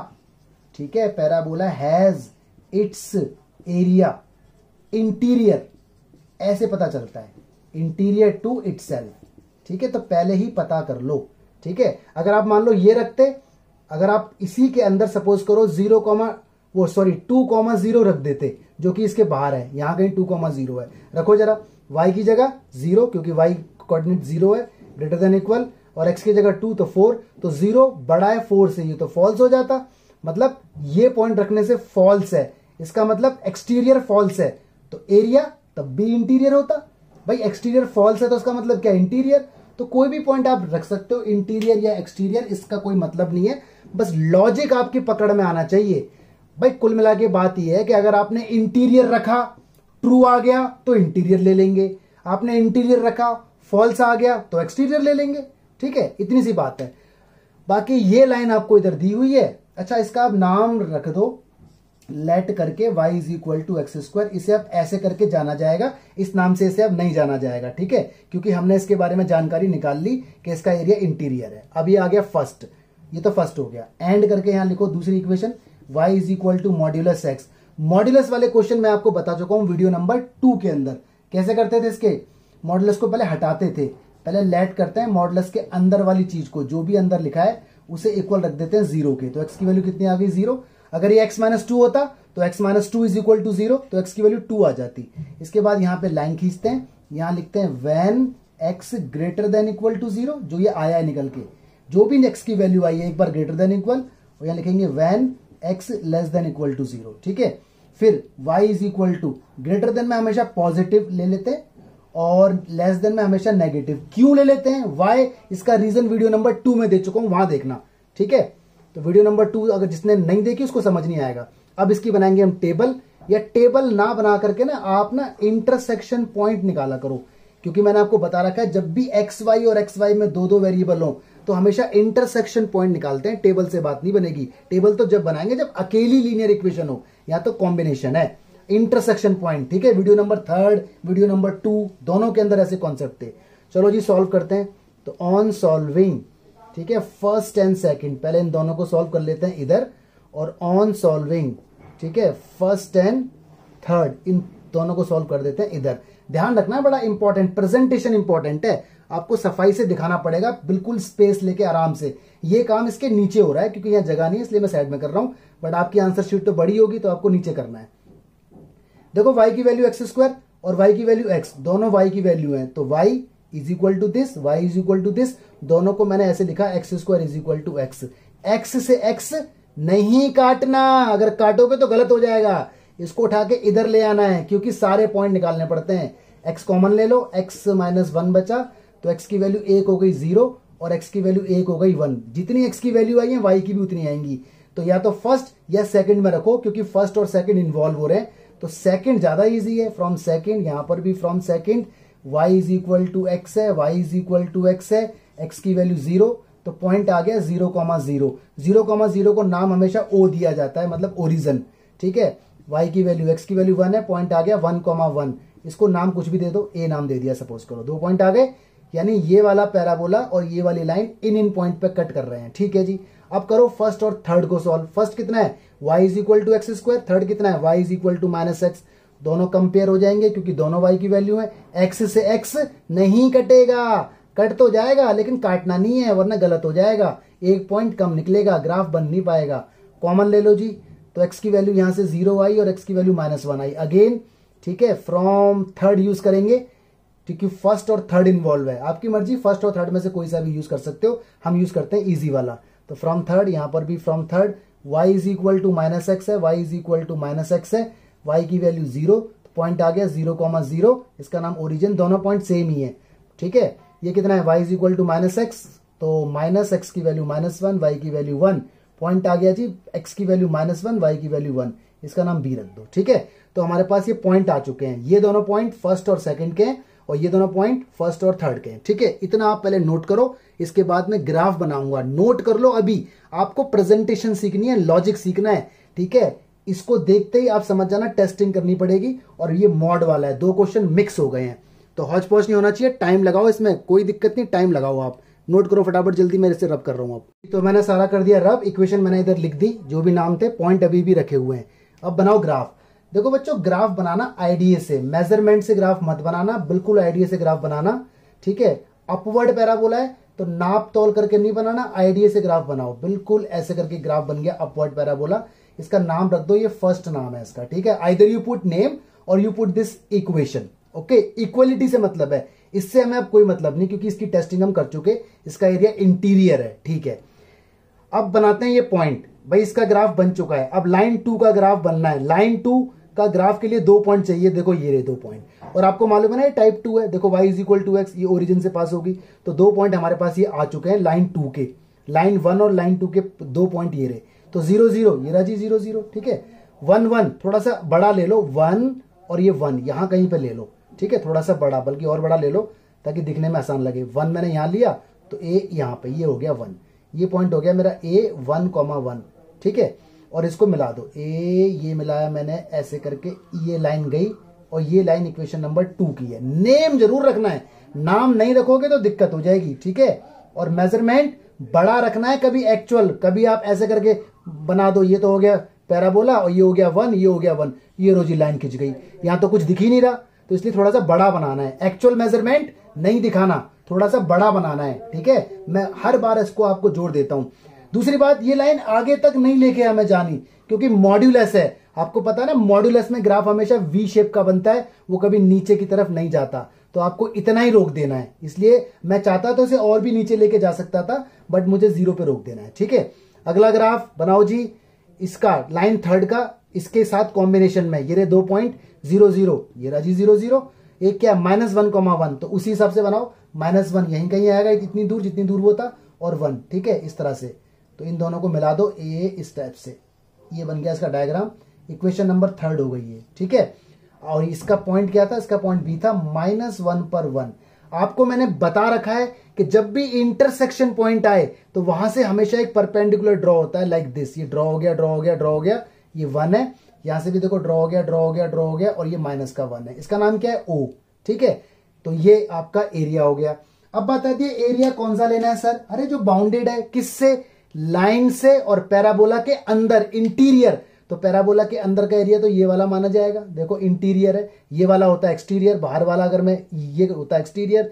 ठीक है, parabola has its area interior, ऐसे पता चलता है, इंटीरियर टू इटसेल्फ। ठीक है, तो पहले ही पता कर लो। ठीक है, अगर आप मान लो ये रखते, अगर आप इसी के अंदर सपोज करो 2,0 रख देते, जो कि इसके बाहर है, यहां कहीं 2,0 है, रखो जरा, y की जगह 0 क्योंकि y कोऑर्डिनेट 0 है, ग्रेटर देन इक्वल, और x की जगह 2 तो 4, तो 0 बड़ा है 4 से, ये तो फॉल्स हो जाता, मतलब ये पॉइंट रखने से फॉल्स है। इसका मतलब एक्सटीरियर फॉल्स है, तो एरिया तब भी इंटीरियर होता। भाई एक्सटीरियर फॉल्स है तो इसका मतलब क्या, इंटीरियर। तो कोई भी पॉइंट आप रख सकते हो, इंटीरियर या एक्सटीरियर, इसका कोई मतलब नहीं है, बस लॉजिक आपकी पकड़ में आना चाहिए। भाई कुल मिला के बात यह है कि अगर आपने इंटीरियर रखा, ट्रू आ गया तो इंटीरियर ले लेंगे, आपने इंटीरियर रखा, फॉल्स आ गया तो एक्सटीरियर ले लेंगे। ठीक है, इतनी सी बात है। बाकी ये लाइन आपको इधर दी हुई है, अच्छा इसका आप नाम रख दो, लेट करके y is equal to x square, इसे अब ऐसे करके जाना जाएगा, इस नाम से इसे अब नहीं जाना जाएगा। ठीक है, क्योंकि हमने इसके बारे में जानकारी निकाल ली कि इसका एरिया इंटीरियर है। अब ये आ गया फर्स्ट, ये तो फर्स्ट हो गया। एंड करके यहां लिखो दूसरी equation, y is equal to modulus x. Modulus वाले क्वेश्चन मैं आपको बता चुका हूं वीडियो नंबर 2 के अंदर, कैसे करते थे इसके। मॉड्यूलस को पहले हटाते थे, पहले लेट करते हैं मॉड्यूलस के अंदर वाली चीज को, जो भी अंदर लिखा है उसे इक्वल रख देते हैं 0 के, तो x की वैल्यू कितनी आ गई 0। अगर ये x माइनस 2 होता तो x minus 2 is equal to 0, तो x की वैल्यू 2 आ जाती। इसके बाद यहां पे लाइन खींचते हैं, यहां लिखते हैं when x greater than equal to 0, जो ये आया है निकल के, जो भी x की वैल्यू आई है एक बार ग्रेटर देन इक्वल, और यहां लिखेंगे when x less than equal to 0। ठीक है, फिर y is equal to, greater than में हमेशा पॉजिटिव ले लेते हैं और लेस देन में हमेशा नेगेटिव। क्यों ले लेते हैं, वाई, इसका रीजन वीडियो नंबर 2 में दे चुका हूं, वहां देखना। ठीक है, तो वीडियो नंबर 2 अगर जिसने नहीं देखी उसको समझ नहीं आएगा। अब इसकी बनाएंगे हम टेबल, या टेबल ना बना करके ना आप ना इंटरसेक्शन पॉइंट निकाला करो, क्योंकि मैंने आपको बता रखा है जब भी एक्स वाई और एक्स वाई में दो दो वेरिएबल हो तो हमेशा इंटरसेक्शन पॉइंट निकालते हैं, टेबल से बात नहीं बनेगी। टेबल तो जब बनाएंगे जब अकेली लीनियर इक्वेशन हो, या तो कॉम्बिनेशन है। इंटरसेक्शन पॉइंट, ठीक है, वीडियो नंबर 3, वीडियो नंबर 2 दोनों के अंदर ऐसे कॉन्सेप्ट थे। चलो जी सॉल्व करते हैं। तो ऑन सॉल्विंग, ठीक है, फर्स्ट एंड सेकंड, पहले इन दोनों को सॉल्व कर लेते हैं इधर, और ऑन सॉल्विंग, ठीक है, फर्स्ट एंड थर्ड, इन दोनों को सॉल्व कर देते हैं इधर। ध्यान रखना है, बड़ा इंपॉर्टेंट, प्रेजेंटेशन इंपॉर्टेंट है, आपको सफाई से दिखाना पड़ेगा, बिल्कुल स्पेस लेके आराम से। ये काम इसके नीचे हो रहा है क्योंकि यहाँ जगह नहीं है, इसलिए मैं साइड में कर रहा हूं, बट आपकी आंसर शीट तो बड़ी होगी तो आपको नीचे करना है। देखो y की वैल्यू एक्स स्क्वायर और y की वैल्यू x, दोनों y की वैल्यू है, तो y is equal to this, y is equal to this, दोनों को मैंने ऐसे लिखा x square is equal to x. x से x नहीं काटना, अगर काटोगे तो गलत हो जाएगा, इसको उठा के इधर ले आना है क्योंकि सारे पॉइंट निकालने पड़ते हैं। x कॉमन ले लो, x माइनस 1 बचा, तो x की वैल्यू 1 हो गई 0 और x की वैल्यू 1 हो गई 1। जितनी x की वैल्यू आई है y की भी उतनी आएंगी, तो या तो फर्स्ट या सेकंड में रखो क्योंकि फर्स्ट और सेकंड इन्वॉल्व हो रहे हैं, तो सेकंड ज्यादा इजी है। फ्रॉम सेकंड, यहां पर भी from second, y is equal to x है, y is equal to x है, x की वैल्यू 0, तो पॉइंट आ गया 0,0। 0,0 को नाम हमेशा o दिया जाता है, मतलब ओरिजन, ठीक है। y की वैल्यू, x की वैल्यू 1 है, पॉइंट आ गया 1,1, इसको नाम कुछ भी दे दो, a नाम दे दिया सपोज करो, 2 पॉइंट आ गए, यानी ये वाला पैराबोला और ये वाली लाइन इन पॉइंट पे कट कर रहे हैं, ठीक है जी। अब करो फर्स्ट और थर्ड को सॉल्व। फर्स्ट कितना है, y is equal to x square, third कितना है, y is equal to minus x, दोनों कंपेयर हो जाएंगे क्योंकि दोनों y की वैल्यू है। x से x नहीं कटेगा, कट तो जाएगा लेकिन काटना नहीं है वरना गलत हो जाएगा, 1 पॉइंट कम निकलेगा, ग्राफ बन नहीं पाएगा। कॉमन ले लो जी, तो x की वैल्यू यहां से 0 आई और x की वैल्यू -1 आई अगेन, ठीक है। फ्रॉम थर्ड यूज करेंगे क्योंकि फर्स्ट और थर्ड इन्वॉल्व है, आपकी मर्जी, फर्स्ट और थर्ड में से कोई सा भी यूज कर सकते हो, हम यूज करते हैं इजी वाला। तो फ्रॉम थर्ड, यहां पर भी from third, y is equal to minus x है, y is equal to minus x है, y की वैल्यू 0, तो पॉइंट आ गया 0,0, इसका नाम ओरिजिन, दोनों पॉइंट सेम ही है, ठीक है। ये कितना है, y is equal to minus x, तो माइनस एक्स की वैल्यू -1, y की वैल्यू 1, पॉइंट आ गया जी, x की वैल्यू -1, y की वैल्यू 1, इसका नाम b रख दो, ठीक है। तो हमारे पास ये पॉइंट आ चुके हैं, ये दोनों पॉइंट फर्स्ट और सेकंड के हैं और ये दोनों पॉइंट फर्स्ट और थर्ड के हैं, ठीक है। इतना आप पहले नोट करो, इसके बाद में ग्राफ बनाऊंगा, नोट कर लो। अभी आपको प्रेजेंटेशन सीखनी है, लॉजिक सीखना है, ठीक है। इसको देखते ही आप समझ जाना टेस्टिंग करनी पड़ेगी, और ये मॉड वाला है, 2 क्वेश्चन मिक्स हो गए हैं, तो हौच पौच नहीं होना चाहिए, टाइम लगाओ इसमें, कोई दिक्कत नहीं, टाइम लगाओ, आप नोट करो फटाफट जल्दी, मैं इससे रब कर रहा हूं अब। तो मैंने सारा कर दिया रब, इक्वेशन मैंने इधर लिख दी, जो भी नाम थे, पॉइंट अभी भी रखे हुए हैं। अब बनाओ ग्राफ। देखो बच्चों, ग्राफ बनाना आईडीए से, मेजरमेंट से ग्राफ मत बनाना, बिल्कुल आईडीए से ग्राफ बनाना, ठीक है। अपवर्ड पैराबोला है तो नाप तोल करके नहीं बनाना, आईडीए से ग्राफ बनाओ, बिल्कुल ऐसे करके ग्राफ बन गया अपवर्ड पैराबोला। इसका नाम रख दो, ये फर्स्ट नाम है इसका, ठीक है। आइदर यू पुट नेम और you put this equation, okay. Equality से मतलब है, इससे हमें अब कोई मतलब नहीं क्योंकि इसकी टेस्टिंग हम कर चुके, इसका एरिया इंटीरियर है, ठीक है। अब बनाते हैं ये पॉइंट, भाई इसका ग्राफ बन चुका है, अब लाइन 2 का ग्राफ बनना है। लाइन 2 का ग्राफ के लिए 2 पॉइंट चाहिए, देखो ये रहे 2 पॉइंट, और आपको मालूम है ना ये टाइप 2 है, देखो y is equal to x, ये ओरिजिन से पास होगी, तो 2 पॉइंट हमारे पास ये आ चुके हैं लाइन 2 के, लाइन 1 और लाइन 2 के 2 पॉइंट ये रहे, तो 0 0 ये रहा जी 0 0, ठीक है। 1 1 थोड़ा सा बड़ा ले लो, 1 और ये 1 यहां कहीं पे ले लो, ठीक है, थोड़ा सा बड़ा, बल्कि और बड़ा ले लो ताकि दिखने में आसान लगे। 1 मैंने यहां लिया तो a यहां पे, ये हो गया 1, ये पॉइंट हो गया मेरा a 1,1, ठीक है। और इसको मिला दो, ये मिलाया मैंने ऐसे करके, ये लाइन गई और ये लाइन इक्वेशन नंबर 2 की है। नेम जरूर रखना है, नाम नहीं रखोगे तो दिक्कत हो जाएगी, ठीक है। और मेजरमेंट बड़ा रखना है, कभी एक्चुअल, कभी आप ऐसे करके बना दो, ये तो हो गया पैराबोला और ये हो गया 1, ये हो गया 1, ये रोजी लाइन खिंच गई, यहां तो कुछ दिख ही नहीं रहा, तो इसलिए थोड़ा सा बड़ा बनाना है, एक्चुअल मेजरमेंट नहीं दिखाना, थोड़ा सा बड़ा बनाना है, ठीक है। मैं हर बार इसको आपको जोड़ देता हूं। दूसरी बात, ये लाइन आगे तक नहीं लेके हमें जानी क्योंकि मॉड्यूलस है, आपको पता है ना, मॉड्यूलस में ग्राफ हमेशा वी शेप का बनता है, वो कभी नीचे की तरफ नहीं जाता, तो आपको इतना ही रोक देना है। इसलिए मैं चाहता तो इसे और भी नीचे लेके जा सकता था, बट मुझे 0 पे रोक देना है, ठीक है। अगला ग्राफ बनाओ जी, इसका लाइन 3 का इसके साथ कॉम्बिनेशन में, ये रहे 2 पॉइंट 0 0, ये रहा जी 0 0, एक क्या -1,1, तो उसी हिसाब से बनाओ, -1 यहीं कहीं आएगा, इतनी दूर जितनी दूर वो था, और 1, ठीक है, इस तरह से। तो इन दोनों को मिला दो ए इस टाइप से, ये बन गया इसका डायग्राम, इक्वेशन नंबर 3 हो गई है, ठीक है। और इसका पॉइंट क्या था, इसका पॉइंट बी था -1 पर 1। आपको मैंने बता रखा है कि जब भी इंटरसेक्शन पॉइंट आए तो वहां से हमेशा एक परपेंडिकुलर ड्रॉ होता है, लाइक दिस, ये ड्रॉ हो गया, ड्रॉ हो गया, ड्रॉ हो गया, ये 1 है, यहां से भी देखो ड्रॉ हो गया, ड्रॉ हो गया, ड्रॉ हो गया, और ये माइनस का 1 है, इसका नाम क्या है, O, ठीक है। तो ये आपका एरिया हो गया। अब बता दिए एरिया कौन सा लेना है सर, अरे जो बाउंडेड है, किससे, लाइन से और पैराबोला के अंदर, इंटीरियर, तो पैराबोला के अंदर का एरिया तो ये वाला माना जाएगा। देखो इंटीरियर है, ये वाला होता है एक्सटीरियर, बाहर वाला अगर मैं ये होता है एक्सटीरियर,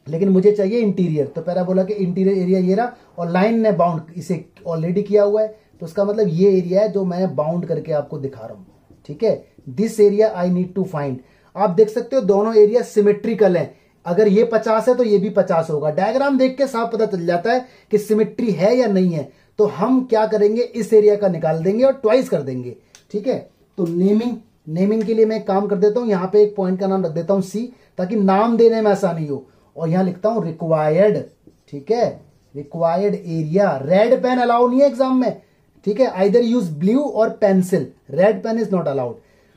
लेकिन मुझे चाहिए इंटीरियर। तो पैराबोला के इंटीरियर एरिया ये रहा, और लाइन ने बाउंड इसे ऑलरेडी किया हुआ है, तो उसका मतलब ये एरिया है जो मैं बाउंड करके आपको दिखा रहा हूं। ठीक है, this area I need to find. आप देख सकते हो दोनों एरिया सिमेट्रिकल है, अगर ये 50 है तो ये भी 50 होगा। डायग्राम देख के साफ पता चल जाता है कि सिमेट्री है या नहीं है। तो हम क्या करेंगे, इस एरिया का निकाल देंगे और ट्वाइस कर देंगे। ठीक है, तो नेमिंग के लिए मैं एक काम कर देता हूं, यहां पे एक पॉइंट का नाम रख देता हूं सी, ताकि नाम देने में आसानी हो। और यहां लिखता हूं रिक्वायर्ड। ठीक है, required area. Red pen allow नहीं है एग्जाम में। ठीक है, आइदर यूज ब्लू और pencil, red pen is not allowed.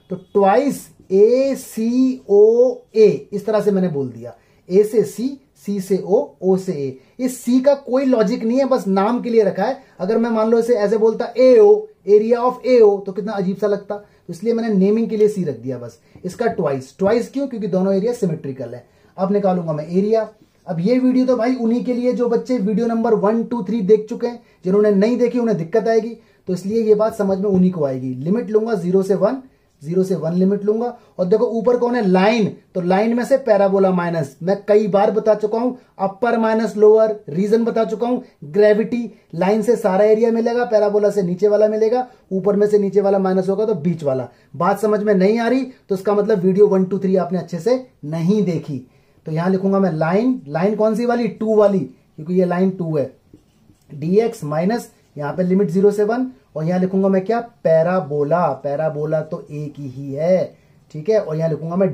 तो ट्वाइस ACOA, इस तरह से मैंने बोल दिया, ए से सी, सी से ओ से ए। इस सी का कोई लॉजिक नहीं है, बस नाम के लिए रखा है। अगर मैं मान लो इसे ऐसे बोलता AO, एरिया ऑफ AO, तो कितना अजीब सा लगता। तो इसलिए मैंने नेमिंग के लिए सी रख दिया बस। इसका ट्वाइस क्यों, क्योंकि दोनों एरिया सिमेट्रिकल है। अब निकालूंगा मैं एरिया। अब ये वीडियो तो भाई उन्हीं के लिए जो बच्चे वीडियो नंबर 1, 2, 3 देख चुके हैं, जिन्होंने नहीं देखी उन्हें दिक्कत आएगी, तो इसलिए ये बात समझ में उन्हीं को आएगी। लिमिट लूंगा 0 से 1 लिमिट लूंगा। और देखो ऊपर कौन है, लाइन, तो लाइन में से पैराबोला माइनस। मैं कई बार बता चुका हूं, अपर माइनस लोअर, रीजन बता चुका हूं, ग्रेविटी। लाइन से सारा एरिया मिलेगा, पैराबोला से नीचे वाला मिलेगा, ऊपर में से नीचे वाला माइनस होगा तो बीच वाला। बात समझ में नहीं आ रही तो इसका मतलब वीडियो 1, 2, 3 आपने अच्छे से नहीं देखी। तो यहां लिखूंगा मैं लाइन कौन सी वाली, 2 वाली, क्योंकि ये लाइन 2 है। dx माइनस, यहां पे लिमिट 0 से 1, और यहां लिखूंगा मैं क्या, पैराबोला तो एक ही है। ठीक है, और यहां लिखूंगा मैं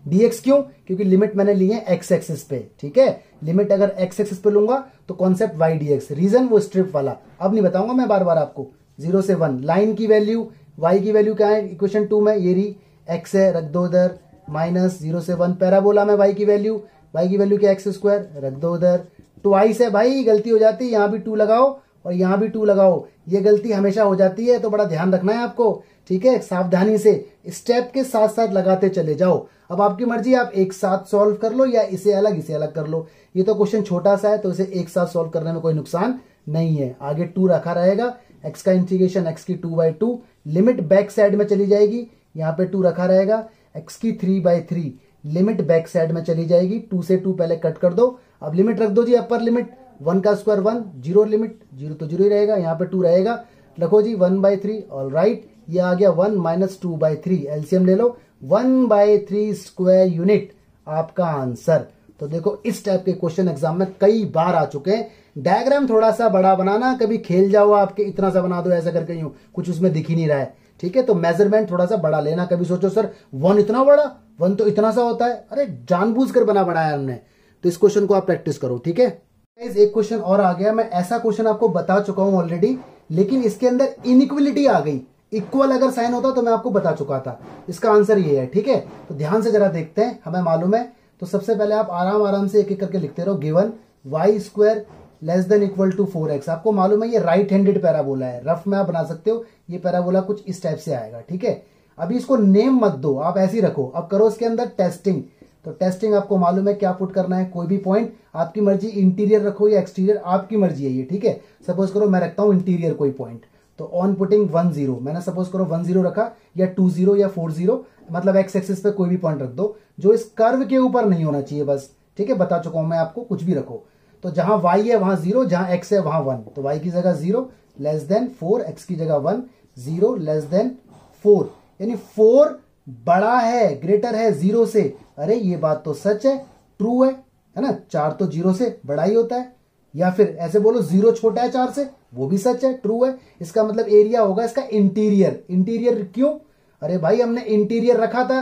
dx क्यों, क्योंकि लिमिट मैंने ली है x एक्सिस पे। ठीक है, लिमिट अगर x एक्सिस पे लूंगा तो कॉन्सेप्ट y dx, रीजन वो स्ट्रिप वाला, अब नहीं बताऊंगा मैं बार बार आपको। 0 से 1 लाइन की वैल्यू, y की वैल्यू क्या है इक्वेशन 2 में, ये रही x है, रख दो उधर, माइनस 0 से 1। पैराबोला में y की वैल्यू क्या, x स्क्वायर, रख दो उधर। ट्वाइस है भाई, गलती हो जाती है, यहां भी 2 लगाओ और यहां भी 2 लगाओ, ये गलती हमेशा हो जाती है, तो बड़ा ध्यान रखना है आपको। ठीक है, सावधानी से स्टेप के साथ साथ लगाते चले जाओ। अब आपकी मर्जी, आप एक साथ सॉल्व कर लो या इसे अलग कर लो। ये तो क्वेश्चन छोटा सा है, तो इसे एक साथ सॉल्व करने में कोई नुकसान नहीं है। आगे 2 रखा रहेगा, x का इंटीग्रेशन x की 2/2, लिमिट बैक साइड में चली जाएगी, यहाँ पे 2 रखा रहेगा, x की 3/3, लिमिट बैक साइड में चली जाएगी। 2 से 2 पहले कट कर दो। अब लिमिट रख दो जी, अपर लिमिट 1 का स्क्वायर 1, 0 लिमिट, 0 तो 0 ही रहेगा, यहाँ पे 2 रहेगा, रखो जी 1/3। ऑल राइट, ये आ गया 1 माइनस 2/3, एलसीएम ले लो, 1/3 स्क्वायर यूनिट आपका आंसर। तो देखो इस टाइप के क्वेश्चन एग्जाम में कई बार आ चुके हैं। डायग्राम थोड़ा सा बड़ा बनाना, कभी खेल जाओ आपके, इतना सा बना दो ऐसा करके, यूं कुछ उसमें दिख ही नहीं रहा है। ठीक है, तो मेजरमेंट थोड़ा सा बड़ा लेना। कभी सोचो सर 1 इतना बड़ा, 1 तो इतना सा होता है, अरे जानबूझकर बनाया हमने। तो इस क्वेश्चन को आप प्रैक्टिस करो। ठीक है, एक क्वेश्चन और आ गया। मैं ऐसा क्वेश्चन आपको बता चुका हूं ऑलरेडी, लेकिन इसके अंदर इनइक्वलिटी आ गई। इक्वल अगर साइन होता तो मैं आपको बता चुका था। इसका आंसर ये है। ठीक है, तो ध्यान से जरा देखते हैं, हमें मालूम है। तो सबसे पहले आप आराम से एक एक करके लिखते रहो। Given y square less than equal to 4x। आपको मालूम है ये राइट हैंडेड पैराबोला है, रफ में आप बना सकते हो। ये पैराबोला कुछ इस टाइप से आएगा। ठीक है, अभी इसको नेम मत दो, आप ऐसे ही रखो। अब करो इसके अंदर टेस्टिंग। तो टेस्टिंग आपको मालूम है क्या पुट करना है, कोई भी पॉइंट, आपकी मर्जी, इंटीरियर रखो या एक्सटीरियर, आपकी मर्जी है ये। ठीक है, सपोज करो मैं रखता हूं इंटीरियर कोई पॉइंट, तो ऑन पुटिंग 1 0, मैंने सपोज करो 1 0 रखा, या 2 0 या 4 0, मतलब एक्स एक्सिस पे कोई भी पॉइंट रख दो जो इस कर्व के ऊपर नहीं होना चाहिए बस। ठीक है, बता चुका हूं मैं आपको, कुछ भी रखो। तो जहां y है वहां 0, जहां x है वहां 1, तो y की जगह 0 लेस देन 4, x की जगह 1, 0 लेस देन 4, यानी 4 बड़ा है, ग्रेटर है 0 से। अरे ये बात तो सच है, ट्रू है ना, 4 तो 0 से बड़ा ही होता है। या फिर ऐसे बोलो 0 छोटा है 4 से, वो भी सच है, ट्रू है। इसका मतलब एरिया होगा इसका इंटीरियर। इंटीरियर क्यों, अरे भाई हमने इंटीरियर रखा था,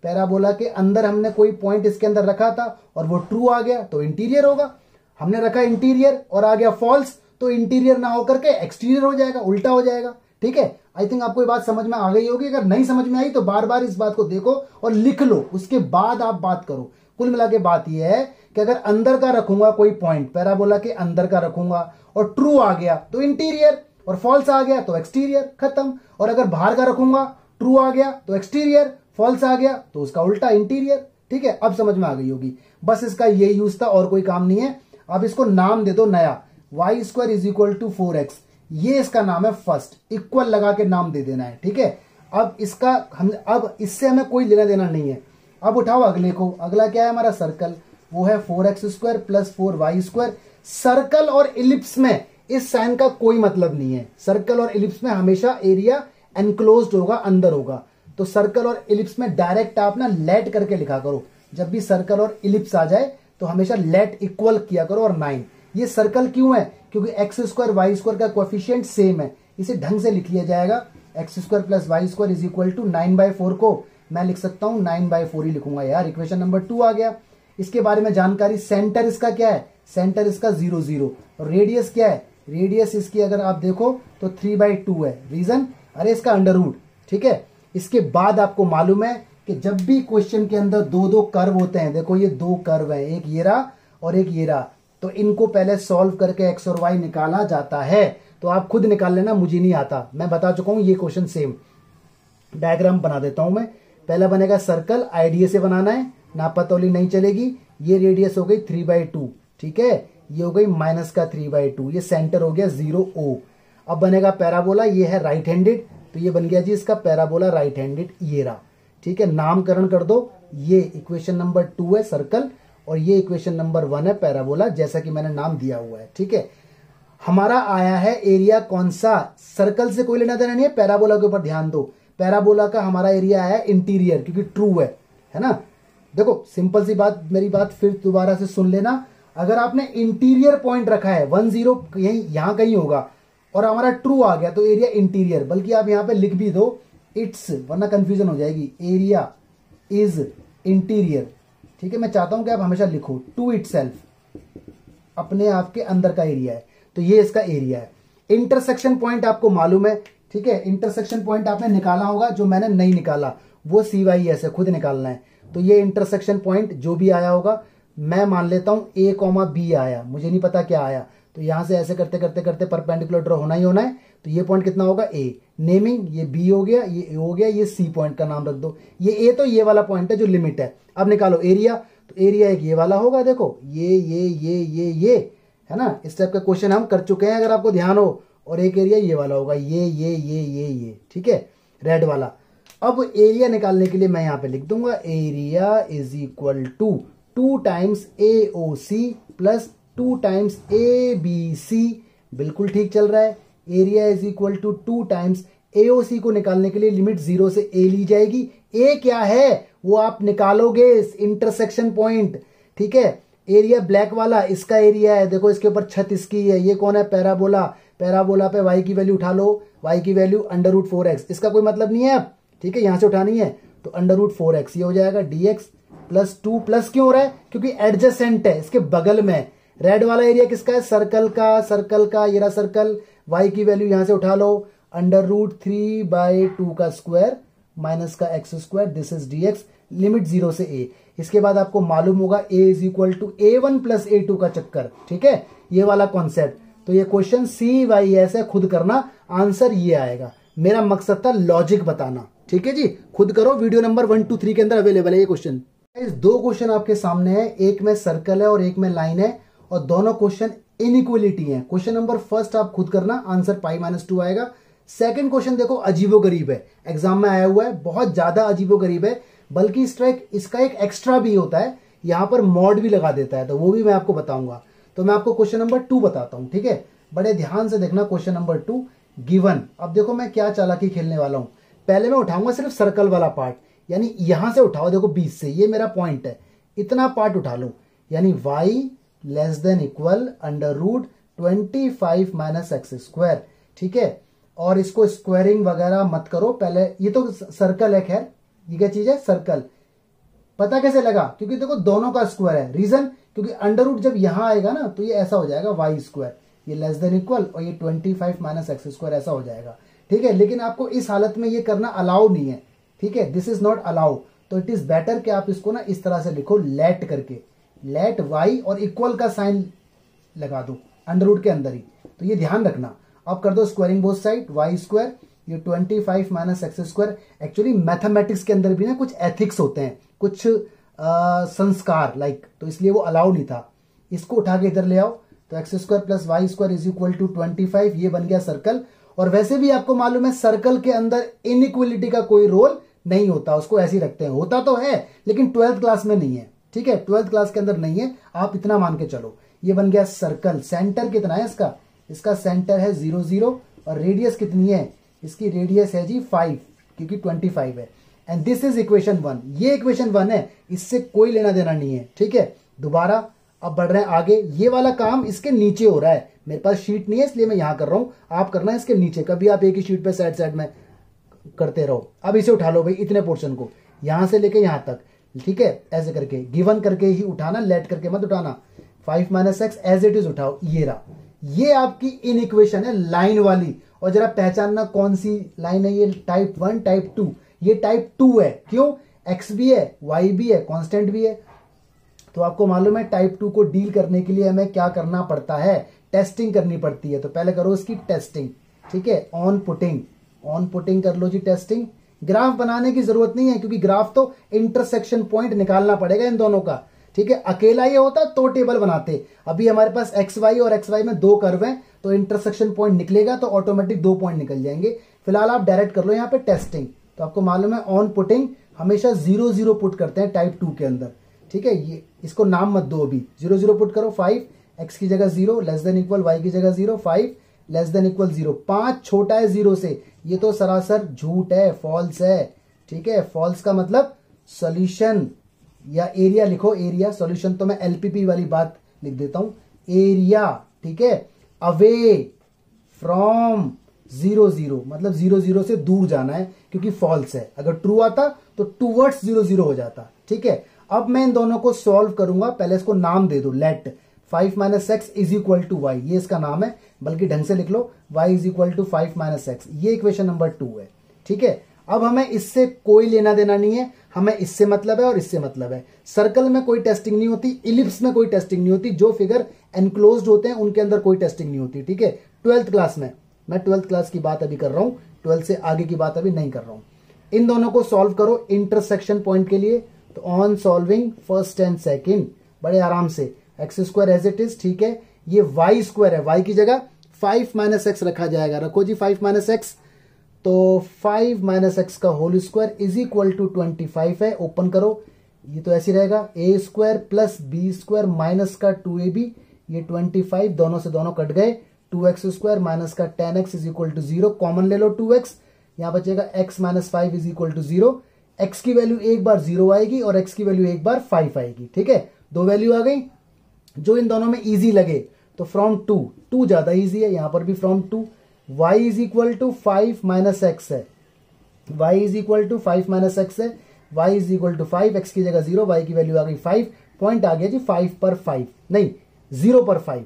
पैराबोला के अंदर हमने कोई पॉइंट इसके अंदर रखा था और वो ट्रू आ गया तो इंटीरियर होगा। हमने रखा इंटीरियर और आ गया फॉल्स, तो इंटीरियर ना होकर के एक्सटीरियर हो जाएगा, उल्टा हो जाएगा। ठीक है, आई थिंक आपको ये बात समझ में आ गई होगी। अगर नहीं समझ में आई तो बार बार इस बात को देखो और लिख लो, उसके बाद आप बात करो। कुल मिला के बात यह है कि अगर अंदर का रखूंगा कोई पॉइंट, पैराबोला के अंदर का रखूंगा और ट्रू आ गया तो इंटीरियर, और फॉल्स आ गया तो एक्सटीरियर, खत्म। और अगर बाहर का रखूंगा, ट्रू आ गया तो एक्सटीरियर, फॉल्स आ गया तो उसका उल्टा इंटीरियर। ठीक है, अब समझ में आ गई होगी। बस इसका ये यूज था और कोई काम नहीं है। अब इसको नाम दे दो नया, y square is equal to 4x। ये इसका नाम है फर्स्ट, इक्वल लगा के नाम दे देना है, ठीक है। अब इसका अब इससे हमें कोई लेना देना नहीं है। अब उठाओ अगले को, अगला क्या है हमारा सर्कल, वो है 4x² प्लस 4y²। सर्कल और इलिप्स में इस साइन का कोई मतलब नहीं है। सर्कल और इलिप्स में हमेशा एरिया एनक्लोज्ड होगा, अंदर होगा। तो सर्कल और इलिप्स में डायरेक्ट आप ना लेट करके लिखा करो। जब भी सर्कल और इलिप्स आ जाए तो हमेशा लेट इक्वल किया करो और 9। ये सर्कल क्यों है, क्योंकि x² y² का कोएफिशिएंट सेम है, इसे ढंग से लिख लिया जाएगा। x² plus y² is equal to 9/4 को मैं लिख सकता हूं 9/4 ही लिखूंगा यार। इक्वेशन नंबर 2 आ गया। इसके बारे में जानकारी, सेंटर इसका क्या है, सेंटर इसका 0 0। और रेडियस क्या है, रेडियस इसकी अगर आप देखो तो 3/2 है। रीजन, अरे इसका अंडर रूट, ठीक है। इसके बाद आपको मालूम है कि जब भी क्वेश्चन के अंदर दो दो कर्व होते हैं, देखो ये दो कर्व है, एक ये रहा और एक ये रहा, तो इनको पहले सॉल्व करके x और y निकाला जाता है। तो आप खुद निकाल लेना, मुझे नहीं आता, मैं बता चुका हूं ये क्वेश्चन सेम। डायग्राम बना देता हूं मैं। पहला बनेगा सर्कल, आईडीए से बनाना है, नापतौली नहीं चलेगी। ये रेडियस हो गई 3/2, ठीक है। ये हो गई माइनस का 3/2, ये सेंटर हो गया 0 O। अब बनेगा पैराबोला, ये है राइट हैंडेड, तो ये बन गया जी इसका पैराबोला राइट हैंडेड, ये रहा, ठीक है। नामकरण कर दो, ये इक्वेशन नंबर 2 है सर्कल और ये इक्वेशन नंबर 1 है पैराबोला, जैसा कि मैंने नाम दिया हुआ है, ठीक है। हमारा आया है एरिया कौन सा, सर्कल से कोई लेना देना नहीं है, पैराबोला के ऊपर ध्यान दो। पैराबोला का हमारा एरिया आया है इंटीरियर, क्योंकि ट्रू है ना। देखो सिंपल सी बात, मेरी बात फिर दोबारा से सुन लेना। अगर आपने इंटीरियर पॉइंट रखा है 1 0 यहीं यहां कहीं होगा और हमारा ट्रू आ गया तो एरिया इंटीरियर, बल्कि आप यहां पे लिख भी दो इट्स, वरना कंफ्यूजन हो जाएगी, एरिया इज इंटीरियर, ठीक है। मैं चाहता हूं कि आप हमेशा लिखो टू इटसेल्फ, अपने आप के अंदर का एरिया है, तो ये इसका एरिया है। इंटरसेक्शन पॉइंट आपको मालूम है, ठीक है। इंटरसेक्शन पॉइंट आपने निकाला होगा, जो मैंने नहीं निकाला वो CYS है, खुद निकालना है। तो ये इंटरसेक्शन पॉइंट जो भी आया होगा, मैं मान लेता हूं A, B आया, मुझे नहीं पता क्या आया, तो यहां से ऐसे करते करते करते परपेंडिकुलर ड्रॉ होना ही होना है। तो ये पॉइंट कितना होगा A, नेमिंग, ये B हो गया, ये A हो गया, ये C पॉइंट का नाम रख दो। ये A तो ये वाला पॉइंट है जो लिमिट है। अब निकालो एरिया, तो एरिया एक ये वाला होगा, देखो ये है ना। इस टाइप का क्वेश्चन हम कर चुके हैं अगर आपको ध्यान हो। और एक एरिया ये वाला होगा, ये, ठीक है, रेड वाला। अब एरिया निकालने के लिए मैं यहां पे लिख दूंगा area is equal to 2 times AOC plus 2 times ABC। बिल्कुल ठीक चल रहा है। Area is equal to 2 times AOC को निकालने के लिए लिमिट 0 से A ली जाएगी। A क्या है वो आप निकालोगे, इंटरसेक्शन पॉइंट, ठीक है। एरिया ब्लैक वाला इसका एरिया है, देखो इसके ऊपर छत इसकी है। ये कौन है, पैराबोला। पैराबोला पे y की वैल्यू उठा लो, y की वैल्यू √4x, इसका कोई मतलब नहीं है, ठीक है, यहां से उठानी है। तो √4x ये हो जाएगा dx प्लस 2, प्लस क्यों हो रहा है, क्योंकि एडजेसेंट है, इसके बगल में। रेड वाला एरिया किसका है, सर्कल का, ये रहा सर्कल। y की वैल्यू यहां से उठा लो, √3/2 का स्क्वायर माइनस का x², this is dx, limit 0 से a। इसके बाद आपको मालूम होगा a is equal to A1 plus A2 का चक्कर, ठीक है, ये वाला कॉन्सेप्ट। तो ये क्वेश्चन CYS है, खुद करना, आंसर ये आएगा। मेरा मकसद था लॉजिक बताना, ठीक है जी, खुद करो। वीडियो नंबर 1 2 3 के अंदर अवेलेबल है ये क्वेश्चन। दो क्वेश्चन आपके सामने है, एक में सर्कल है और एक में लाइन है, और दोनों क्वेश्चन इनइक्वलिटी है। क्वेश्चन नंबर फर्स्ट आप खुद करना, आंसर π-2 आएगा। सेकंड क्वेश्चन देखो अजीबोगरीब है, एग्जाम में आया हुआ है, बहुत ज्यादा अजीबोगरीब है, बल्कि इसका एक एक्स्ट्रा भी होता है, यहां पर मॉड भी लगा देता है, तो वो भी मैं आपको बताऊंगा। तो मैं आपको क्वेश्चन नंबर 2 बताता हूं, ठीक है, बड़े ध्यान से देखना। Question number 2 given. अब देखो मैं क्या चालाकी खेलने वाला हूं, पहले मैं उठाऊंगा सिर्फ सर्कल वाला पार्ट, यानी यहां से उठाओ, देखो बीच से, ये मेरा पॉइंट है, इतना पार्ट उठा लो, यानी y less than equal √25 minus x², ठीक है। और इसको स्क्वायरिंग वगैरह मत करो, पहले ये तो सर्कल है, खैर ये क्या चीज है, सर्कल। पता कैसे लगा, क्योंकि देखो दोनों का स्क्वायर है। रीजन, क्योंकि अंडर जब यहां आएगा ना तो ये ऐसा हो जाएगा y², ये लेस देन इक्वल, और ये 25 माइनस x² ऐसा हो जाएगा, ठीक है। लेकिन आपको इस हालत में ये करना अलाउ नहीं है, ठीक है, दिस इज नॉट अलाउ। तो इट इज बेटर कि आप इसको ना इस तरह से लिखो, लेट करके, लेट y और इक्वल का साइन लगा दो अंडर के अंदर ही, तो ये ध्यान रखना। अब कर दो स्क्वायरिंग बोथ साइड, y², ये 25 माइनस x²। एक्चुअली मैथमेटिक्स के अंदर भी ना कुछ एथिक्स होते हैं, कुछ संस्कार लाइक, तो इसलिए वो अलाउ नहीं था। इसको उठा के इधर ले आओ, तो x square plus y square is equal to 25, ये बन गया सर्कल। और वैसे भी आपको मालूम है सर्कल के अंदर इनइक्वलिटी का कोई रोल नहीं होता, उसको ऐसे ही रखते हैं। होता तो है लेकिन 12th क्लास में नहीं है, ठीक है, 12th क्लास के अंदर नहीं है, आप इतना मान के चलो। ये बन गया सर्कल। सेंटर कितना है इसका? इसका सेंटर है 0 0 और रेडियस कितनी है? इसकी रेडियस है जी 5, क्योंकि 25 है। And this is equation 1। ये इक्वेशन 1 है, इससे कोई लेना देना नहीं है, ठीक है। दोबारा अब बढ़ रहे हैं आगे। ये वाला काम इसके नीचे हो रहा है, मेरे पास शीट नहीं है इसलिए मैं यहां कर रहा हूं, आप करना है इसके नीचे। कभी आप एक ही शीट पे साइड साइड में करते रहो। अब इसे उठा लो भाई, इतने पोर्शन को यहां से लेके यहां तक, ठीक है, ऐसे करके गिवन करके ही उठाना, लेट करके मत उठाना। 5 - x एज इट इज उठाओ, ये रहा। ये आपकी इन इक्वेशन है लाइन वाली। और जरा पहचानना कौन सी लाइन है ये, टाइप 1 टाइप 2। ये टाइप 2 है, क्यों? x भी है, y भी है, कांस्टेंट भी है। तो आपको मालूम है टाइप 2 को डील करने के लिए हमें क्या करना पड़ता है? टेस्टिंग करनी पड़ती है। तो पहले करो इसकी टेस्टिंग, ठीक है, ऑन पुटिंग कर लो जी टेस्टिंग। ग्राफ बनाने की जरूरत नहीं है, क्योंकि ग्राफ तो इंटरसेक्शन पॉइंट निकालना पड़ेगा इन दोनों का, ठीक है। अकेला ये होता तो टेबल बनाते। अभी हमारे पास एक्स वाई और एक्स वाई में 2 कर्व हैं, तो इंटरसेक्शन पॉइंट निकलेगा तो ऑटोमेटिक 2 पॉइंट निकल जाएंगे। फिलहाल आप डायरेक्ट कर लो यहाँ पे टेस्टिंग। तो आपको मालूम है ऑन पुटिंग हमेशा 0 0 पुट करते हैं टाइप 2 के अंदर, ठीक है। ये इसको नाम मत दो, अभी 0 0 पुट करो। 5 x की जगह 0 लेस देन इक्वल y की जगह 0, 5 लेस देन इक्वल 0। 5 छोटा है 0 से, ये तो सरासर झूठ है, फॉल्स है, ठीक है। फॉल्स का मतलब सॉल्यूशन या एरिया लिखो, एरिया। सॉल्यूशन तो मैं एलपीपी वाली बात लिख देता हूं, एरिया, ठीक है। अवे फ्रॉम 0 0 मतलब 0 0 से दूर जाना है, क्योंकि फॉल्स है। अगर ट्रू आता तो टूवर्ड्स 0 0 हो जाता, ठीक है। अब मैं इन दोनों को सॉल्व करूंगा, पहले इसको नाम दे दो, let 5 - x is equal to y, ये इसका नाम है, बल्कि ढंग से लिख लो, y is equal to 5 - x। ये इक्वेशन नंबर 2 है, ठीक है। अब हमें इससे कोई लेना देना नहीं है, हमें इससे मतलब है और इससे मतलब है। सर्कल में कोई टेस्टिंग नहीं होती, इलिप्स में कोई टेस्टिंग नहीं होती, जो फिगर एनक्लोज्ड होते हैं उनके अंदर कोई टेस्टिंग नहीं होती, ठीक है। 12th क्लास में, मैं 12th क्लास की बात अभी कर रहा हूं, 12th से आगे की बात अभी नहीं कर रहा हूं। इन दोनों को सॉल्व करो इंटरसेक्शन पॉइंट के लिए। तो on solving first and second, बड़े आराम से, x square as it is, ठीक है। ये वाई स्क्वायर है, वाई की जगह 5 - x रखा जाएगा। रखो जी 5 - x, तो 5 - x का whole square is equal to 25 है। ओपन करो, ये तो ऐसे रहेगा, A square plus B square minus का 2ab, ये 25, दोनों से दोनों कट गए। 2x स्क्वायर माइनस का 10x is equal to 0, common ले लो 2x, यहां बचेगा x - 5 is equal to 0। x की वैल्यू एक बार 0 आएगी और x की वैल्यू एक बार 5 आएगी, ठीक है। 2 वैल्यू आ गई जो इन दोनों में इजी लगे। तो फ्रॉम 2 ज्यादा इजी है, यहां पर भी from 2। y is equal to 5 - x है, y is equal to 5 - x है, y is equal to 5, x की जगह 0, y की वैल्यू आ गई 5, पॉइंट आ गया जी 5 पर 5, नहीं 0 पर 5,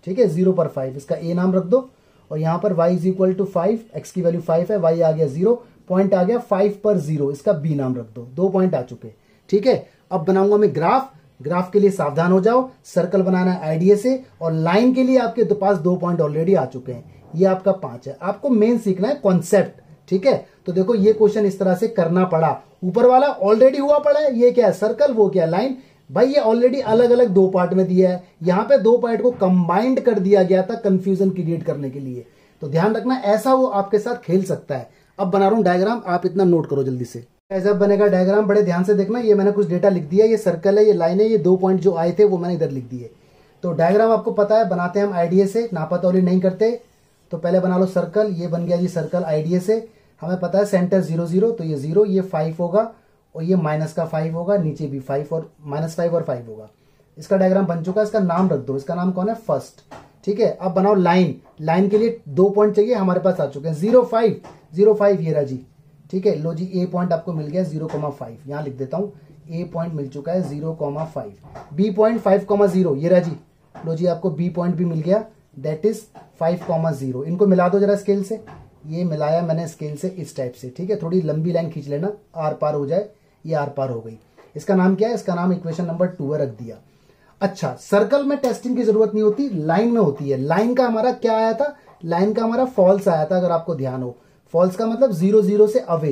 ठीक है, 0 पर 5, इसका a नाम रख दो। और यहां पर y is equal to 5, x की वैल्यू 5 है, y आ गया 0, पॉइंट आ गया 5 पर 0, इसका b नाम रख दो। 2 पॉइंट आ चुके, ठीक है। अब बनाऊंगा मैं ग्राफ। ग्राफ के लिए सावधान हो जाओ, सर्कल बनाना है आइडिया से, और लाइन के लिए आपके पास 2 पॉइंट ऑलरेडी आ चुके हैं, ये आपका 5 है। आपको मेन सीखना है कॉन्सेप्ट, ठीक है। तो देखो ये क्वेश्चन इस तरह से करना पड़ा, ऊपर वाला ऑलरेडी हुआ पड़ा है, ये क्या है सर्कल, वो क्या लाइन, भाई ये ऑलरेडी अलग अलग 2 पार्ट में दिया है, यहां पे 2 पार्ट को कंबाइंड कर दिया गया था कंफ्यूजन क्रिएट करने के लिए। तो ध्यान रखना, ऐसा वो आपके साथ खेल सकता है। अब बना रहा हूं डायग्राम, आप इतना नोट करो जल्दी से। ऐसा बनेगा डायग्राम, बड़े ध्यान से देखना। ये मैंने कुछ डेटा लिख दिया, ये सर्कल है, ये लाइन है, ये 2 पॉइंट जो आए थे वो मैंने इधर लिख दिए। तो डायग्राम आपको पता है, बनाते हैं हम आइडिया से, नापातौली नहीं करते। तो पहले बना लो सर्कल, ये बन गया जी सर्कल आइडिया से। हमें पता है सेंटर 0 0, तो ये 0, ये 5 होगा और ये माइनस का 5 होगा, नीचे भी 5 और -5 और 5 होगा। इसका डायग्राम बन चुका है, इसका नाम रख दो, इसका नाम कौन है, फर्स्ट, ठीक है। अब बनाओ लाइन, लाइन के लिए 2 पॉइंट चाहिए, हमारे पास आ चुके हैं 0 5 0 5, ये रहा जी, ठीक है। लो जी ए पॉइंट आपको मिल गया 0,5, यहां लिख देता हूं, ए पॉइंट मिल चुका है 0,5, बी पॉइंट 5,0, ये रहा जी। लो जी आपको बी पॉइंट भी मिल गया, दैट इज 5,0। इनको मिला दो जरा स्केल से, ये मिलाया मैंने स्केल से इस टाइप से, ठीक है। थोड़ी लंबी लाइन खींच लेना, आर पार हो जाए, ये आर पार हो गई। इसका नाम क्या है, इसका नाम इक्वेशन नंबर 2 रख दिया। अच्छा, सर्कल में टेस्टिंग की जरूरत नहीं होती, लाइन में होती है। लाइन का हमारा क्या आया था, लाइन का हमारा फॉल्स आया था, अगर आपको ध्यान हो। फॉल्स का मतलब 0 0 से अवे।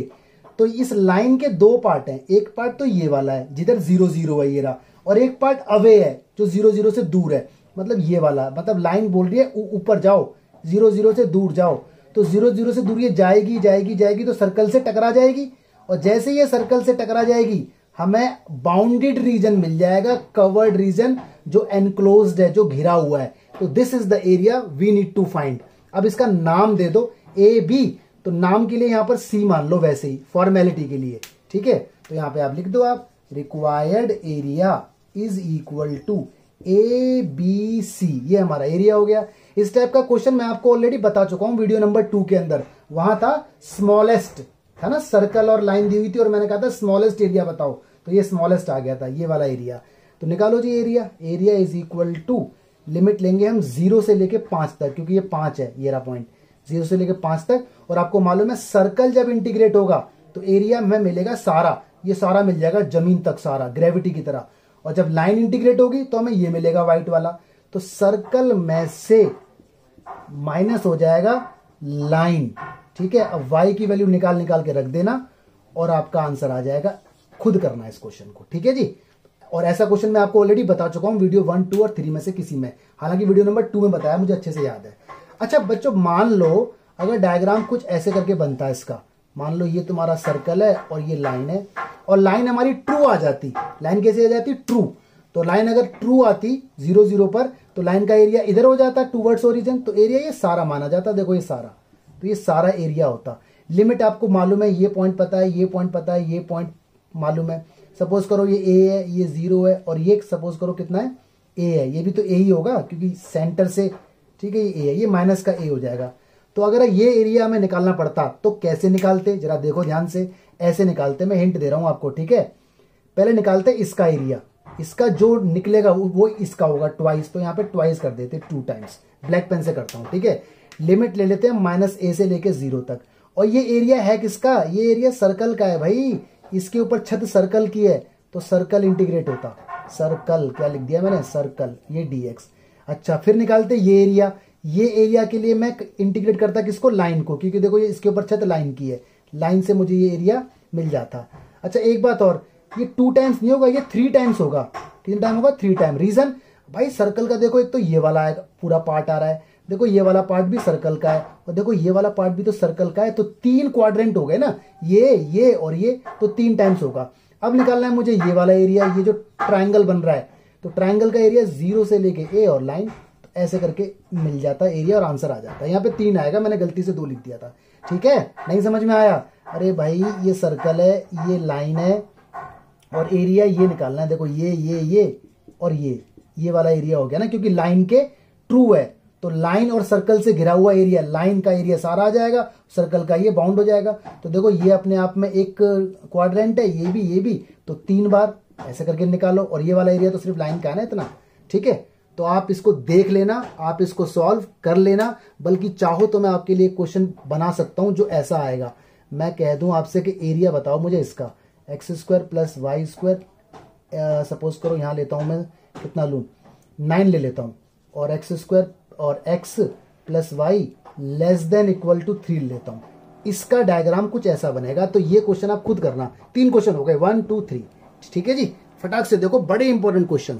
तो इस लाइन के 2 पार्ट हैं, एक पार्ट तो ये वाला है जिधर 0 0 है ये रहा, और एक पार्ट अवे है जो 0 0 से दूर है। मतलब ये वाला, मतलब लाइन बोल रही है ऊपर जाओ, 0 0 से दूर जाओ, तो 0 0 से दूर ये जाएगी जाएगी जाएगी तो सर्कल से टकरा जाएगी, और जैसे ये सर्कल से टकरा जाएगी हमें बाउंडेड रीजन मिल जाएगा, कवर्ड रीजन जो एनक्लोज्ड है, जो घिरा हुआ है। तो this is the area we need to find. अब इसका नाम दे दो ए बी, तो नाम के लिए यहां पर सी मान लो, वैसे ही फॉर्मेलिटी के लिए, ठीक है। तो यहां पे आप लिख दो, आप required area is equal to A B C, ये हमारा एरिया हो गया। इस टाइप का क्वेश्चन मैं आपको ऑलरेडी बता चुका हूं वीडियो नंबर 2 के अंदर, वहां था स्मॉलेस्ट, था ना, सर्कल और लाइन दी हुई थी और मैंने कहा था स्मॉलेस्ट एरिया बताओ, तो ये स्मॉलेस्ट आ गया था, ये वाला एरिया। तो निकालो जी area, area is equal to, limit लेंगे हम 0 से लेके 5 तक, क्योंकि ये 5 है, ये रहा पॉइंट, 0 से लेके 5 तक। और आपको मालूम है सर्कल जब इंटीग्रेट होगा तो एरिया में मिलेगा सारा, ये सारा मिल जाएगा जमीन तक सारा, ग्रेविटी की तरह। और जब लाइन इंटीग्रेट होगी तो हमें ये मिलेगा व्हाइट वाला। तो सर्कल में से माइनस हो जाएगा लाइन, ठीक है। अब y की वैल्यू निकाल निकाल के रख देना और आपका आंसर आ जाएगा, खुद करना है इस क्वेश्चन को, ठीक है जी। और ऐसा क्वेश्चन मैं आपको ऑलरेडी बता चुका हूं वीडियो 1, 2 और 3 में से किसी में, हालांकि वीडियो नंबर 2 में बताया, मुझे अच्छे से याद है। अच्छा बच्चों, मान लो अगर डायग्राम कुछ ऐसे करके बनता है इसका, मान लो ये तुम्हारा सर्कल है और ये लाइन है, और लाइन हमारी ट्रू आ जाती, लाइन कैसे आ जाती, ट्रू। तो लाइन अगर ट्रू आती 0 0 पर, तो लाइन का एरिया इधर हो जाता टूवर्ड्स ओरिजिन, तो एरिया ये सारा माना जाता, देखो ये सारा, तो ये सारा एरिया होता। लिमिट आपको मालूम है, ये पॉइंट पता है, ये पॉइंट पता है, ये पॉइंट मालूम है। सपोज करो ये ए है, ये 0 है, और ये सपोज करो कितना है, ए है, ये भी तो ए ही होगा क्योंकि सेंटर से, ठीक है, ये ए है, ये माइनस का ए हो जाएगा। तो अगर ये एरिया हमें निकालना पड़ता तो कैसे निकालते, जरा देखो ध्यान से, ऐसे निकालते, मैं हिंट दे रहा हूं आपको, ठीक है। पहले निकालते इसका एरिया, इसका जो निकलेगा वो इसका होगा ट्वाइस, तो यहाँ पे ट्वाइस कर देते, 2 टाइम्स, ब्लैक पेन से करता हूं, ठीक है। लिमिट ले लेते हैं -a से लेके 0 तक, और ये एरिया है किसका, ये एरिया सर्कल का है भाई, इसके ऊपर छत सर्कल की है, तो सर्कल इंटीग्रेट होता, सर्कल क्या लिख दिया मैंने, सर्कल, ये dx। अच्छा फिर निकालते ये एरिया, ये एरिया के लिए मैं इंटीग्रेट करता किसको, लाइन को, क्योंकि देखो ये इसके ऊपर छत लाइन की है, लाइन से मुझे ये एरिया मिल जाता। अच्छा एक बात और, ये 2 टाइम्स नहीं होगा, ये 3 टाइम्स होगा। कितने टाइम होगा, 3 टाइम। रीजन भाई सर्कल का देखो, एक तो ये वाला है पूरा पार्ट आ रहा है, देखो ये वाला पार्ट भी सर्कल का है, और देखो ये वाला पार्ट भी तो सर्कल का है, तो 3 क्वाड्रेंट हो गए ना, ये और ये, तो 3 टाइम्स होगा। अब निकालना है मुझे ये वाला एरिया, ये जो ट्राइंगल बन रहा है, तो ट्राइंगल का एरिया 0 से लेके ए और लाइन, तो ऐसे करके मिल जाता है एरिया और आंसर आ जाता है। यहाँ पे 3 आएगा, मैंने गलती से 2 लिख दिया था, ठीक है, नहीं समझ में आया। अरे भाई ये सर्कल है, ये लाइन है, और एरिया ये निकालना है, देखो ये और ये वाला एरिया हो गया ना, क्योंकि लाइन के ट्रू है, तो लाइन और सर्कल से घिरा हुआ एरिया, लाइन का एरिया सारा आ जाएगा, सर्कल का ये बाउंड हो जाएगा। तो देखो ये अपने आप में एक क्वाड्रेंट है, ये भी, तो 3 बार ऐसे करके निकालो, और ये वाला एरिया तो सिर्फ लाइन का है ना इतना, ठीक है। तो आप इसको देख लेना, आप इसको सॉल्व कर लेना, बल्कि चाहो तो मैं आपके लिए क्वेश्चन बना सकता हूं जो ऐसा आएगा, मैं कह दूं आपसे कि एरिया बताओ मुझे इसका, x² + y², सपोज करो यहां लेता हूं मैं, कितना लूं, 9 ले लेता हूं, और x² और x + y ≤ 3 लेता हूं। इसका डायग्राम कुछ ऐसा बनेगा। तो ये क्वेश्चन आप खुद करना, 3 क्वेश्चन हो गए, 1 2 3, ठीक है जी। फटाक से देखो, बड़े इंपॉर्टेंट क्वेश्चन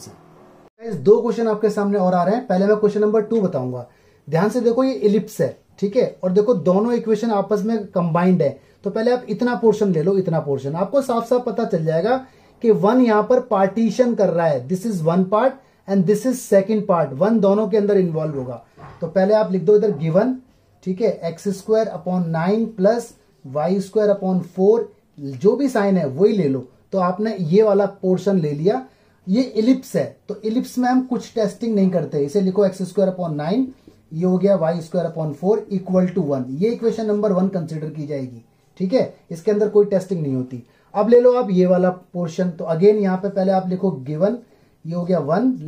है। 2 क्वेश्चन आपके सामने और आ रहे हैं। पहले मैं क्वेश्चन नंबर 2 बताऊंगा, ध्यान से देखो, ये इलिप्स है, ठीक है, और देखो दोनों इक्वेशन आपस में कंबाइंड है। तो पहले आप इतना पोर्शन ले लो, इतना पोर्शन, आपको साफ साफ पता चल जाएगा कि 1 यहां पर पार्टीशन कर रहा है, this is 1 part and this is second part, 1 दोनों के अंदर इन्वॉल्व होगा। तो पहले आप लिख दो इधर गिवन, ठीक है, x² / 9 + y² / 4, जो भी साइन है वही ले लो। तो आपने ये वाला पोर्शन ले लिया, ये इलिप्स है, तो इलिप्स में हम कुछ टेस्टिंग नहीं करते, इसे लिखो x² / 9, ये हो गया y² / 4 = 1, ये इक्वेशन नंबर 1 कंसिडर की जाएगी, ठीक है, इसके अंदर कोई टेस्टिंग नहीं होती। अब ले लो आप ये वाला पोर्शन, तो अगेन यहाँ पे पहले आप लिखो गिवन, ये हो गया 1 <=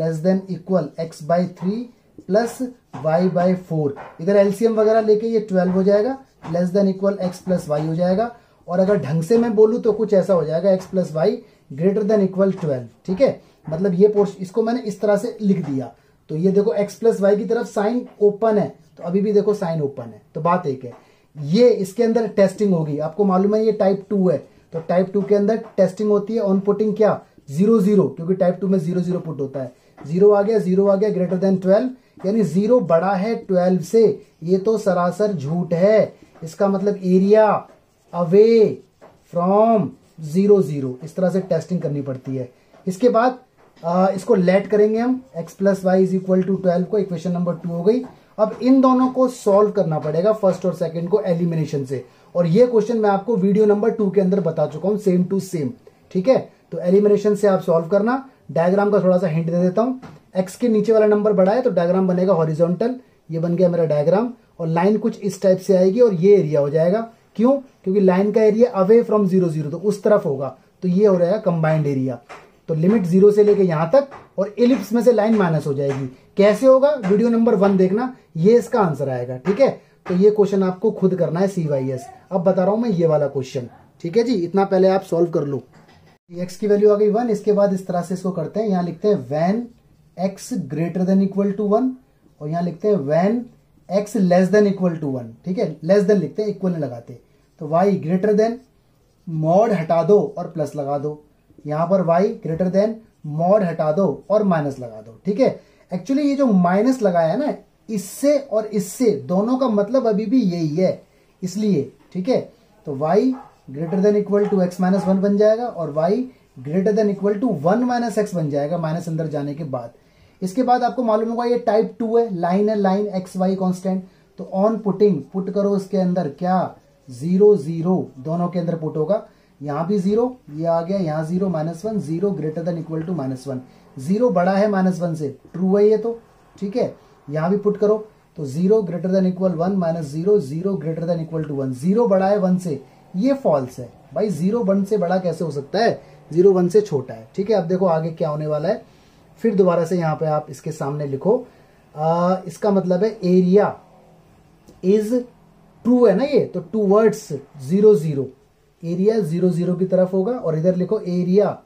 x/3 + y/4, इधर एलसीएम वगैरह लेके ये 12 हो जाएगा, <= x + y हो जाएगा। और अगर ढंग से मैं बोलूं तो कुछ ऐसा हो जाएगा, x + y > 12, ठीक है, मतलब ये पोर्शन, इसको मैंने इस तरह से लिख दिया। तो ये देखो x + y की तरफ साइन ओपन है, तो अभी भी देखो साइन ओपन है, तो बात एक है, ये इसके अंदर टेस्टिंग होगी। आपको मालूम है ये टाइप 2 है, तो टाइप 2 के अंदर टेस्टिंग होती है ऑन पुटिंग क्या 0 0, क्योंकि टाइप 2 में 0 0 पुट होता है, जीरो आ गया, जीरो आ गया, ग्रेटर देन 12, यानी जीरो बड़ा है 12 से। ये तो सरासर झूठ है। इसका मतलब एरिया अवे फ्रॉम 0 0, इस तरह से टेस्टिंग करनी पड़ती है। इसके बाद इसको लेट करेंगे हम, x plus y is equal to 12 को, इक्वेशन नंबर 2 हो गई। अब इन दोनों को सॉल्व करना पड़ेगा, फर्स्ट और सेकंड को एलिमिनेशन से, और ये क्वेश्चन मैं आपको वीडियो नंबर 2 के अंदर बता चुका हूं, सेम टू सेम। ठीक है, तो एलिमिनेशन से आप सॉल्व करना। डायग्राम का थोड़ा सा हिंट दे देता हूं। x के नीचे वाला नंबर बड़ा है तो डायग्राम बनेगा हॉरिजॉन्टल, ये बन गया मेरा डायग्राम, और लाइन कुछ इस टाइप से आएगी और ये एरिया हो जाएगा। क्यों? क्योंकि लाइन का एरिया अवे फ्रॉम 0 0, तो उस तरफ होगा, तो ये हो रहेगा कंबाइंड एरिया। तो लिमिट 0 से लेके यहां तक, और इलिप्स में से लाइन माइनस हो जाएगी। कैसे होगा? वीडियो नंबर 1 देखना, ये इसका आंसर आएगा। ठीक है, तो ये क्वेश्चन आपको खुद करना है CYS। अब बता रहा हूं मैं ये वाला क्वेश्चन। ठीक है जी, इतना पहले आप सॉल्व कर लो। x की वैल्यू आ गई 1। इसके बाद इस तरह से इसको करते हैं, यहां लिखते हैं when x greater than equal to 1, और यहां लिखते हैं when x less than equal to 1। ठीक है, लेस देन लिखते हैं, इक्वल नहीं लगाते। तो y ग्रेटर देन, मॉड हटा दो और प्लस लगा दो। यहां पर y ग्रेटर देन, मॉड हटा दो और माइनस लगा दो। ठीक है, एक्चुअली ये जो माइनस लगाया है ना, इससे और इससे दोनों का मतलब अभी भी यही है, इसलिए। ठीक है, तो y greater than equal to x minus 1 बन जाएगा, और y greater than equal to 1 minus x बन जाएगा, माइनस अंदर जाने के बाद। इसके बाद आपको मालूम होगा ये टाइप 2 है, लाइन है, लाइन एक्स वाई कॉन्स्टेंट। तो ऑन पुटिंग, पुट करो इसके अंदर क्या, 0 0, दोनों के अंदर पुट होगा। यहां भी 0, ये आ गया, यहां 0 minus 1, 0 greater than equal to minus 1। 0 बड़ा है माइनस 1 से, ट्रू है ये तो। ठीक है, यहां भी पुट करो, तो 0 greater than equal 1 minus 0, 0 greater than equal to 1। 0 बड़ा है 1 से, ये फॉल्स है भाई। 0 1 से बड़ा कैसे हो सकता है? 0 1 से छोटा है। ठीक है, अब देखो आगे क्या होने वाला है। फिर दोबारा से यहां पे आप इसके सामने लिखो, इसका मतलब है एरिया इज ट्रू है ना ये, तो टूवर्ड्स 0 0, एरिया 0 0 की तरफ होगा। और इधर लिखो area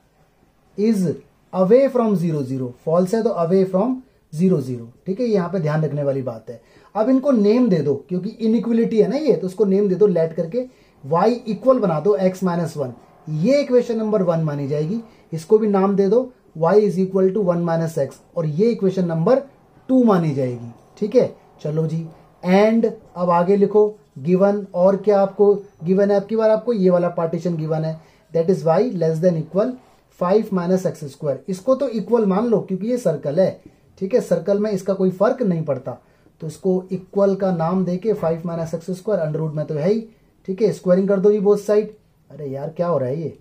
is away from 0 0, false है तो अवे फ्रॉम 0 0। ठीक है, यहाँ पे ध्यान रखने वाली बात है। अब इनको नेम दे दो, क्योंकि इनइक्वलिटी है ना ये, तो उसको नेम दे दो लेट करके, y इक्वल बना दो x माइनस 1। ये इक्वेशन नंबर 1 मानी जाएगी। इसको भी नाम दे दो y is equal to 1 minus x, और ये इक्वेशन नंबर 2 मानी जाएगी। ठीक है, चलो जी, एंड अब आगे लिखो गिवन, और क्या आपको गिवन है? आपकी बार आपको ये वाला पार्टीशन गिवन है, that is y less than equal 5 minus x square. इसको तो इक्वल मान लो क्योंकि ये सर्कल है। ठीक है, सर्कल में इसका कोई फर्क नहीं पड़ता, तो इसको इक्वल का नाम देके 5 minus x square, under root में तो है ही। ठीक है, स्क्वायरिंग कर दो जी बोथ साइड। अरे यार क्या हो रहा है ये,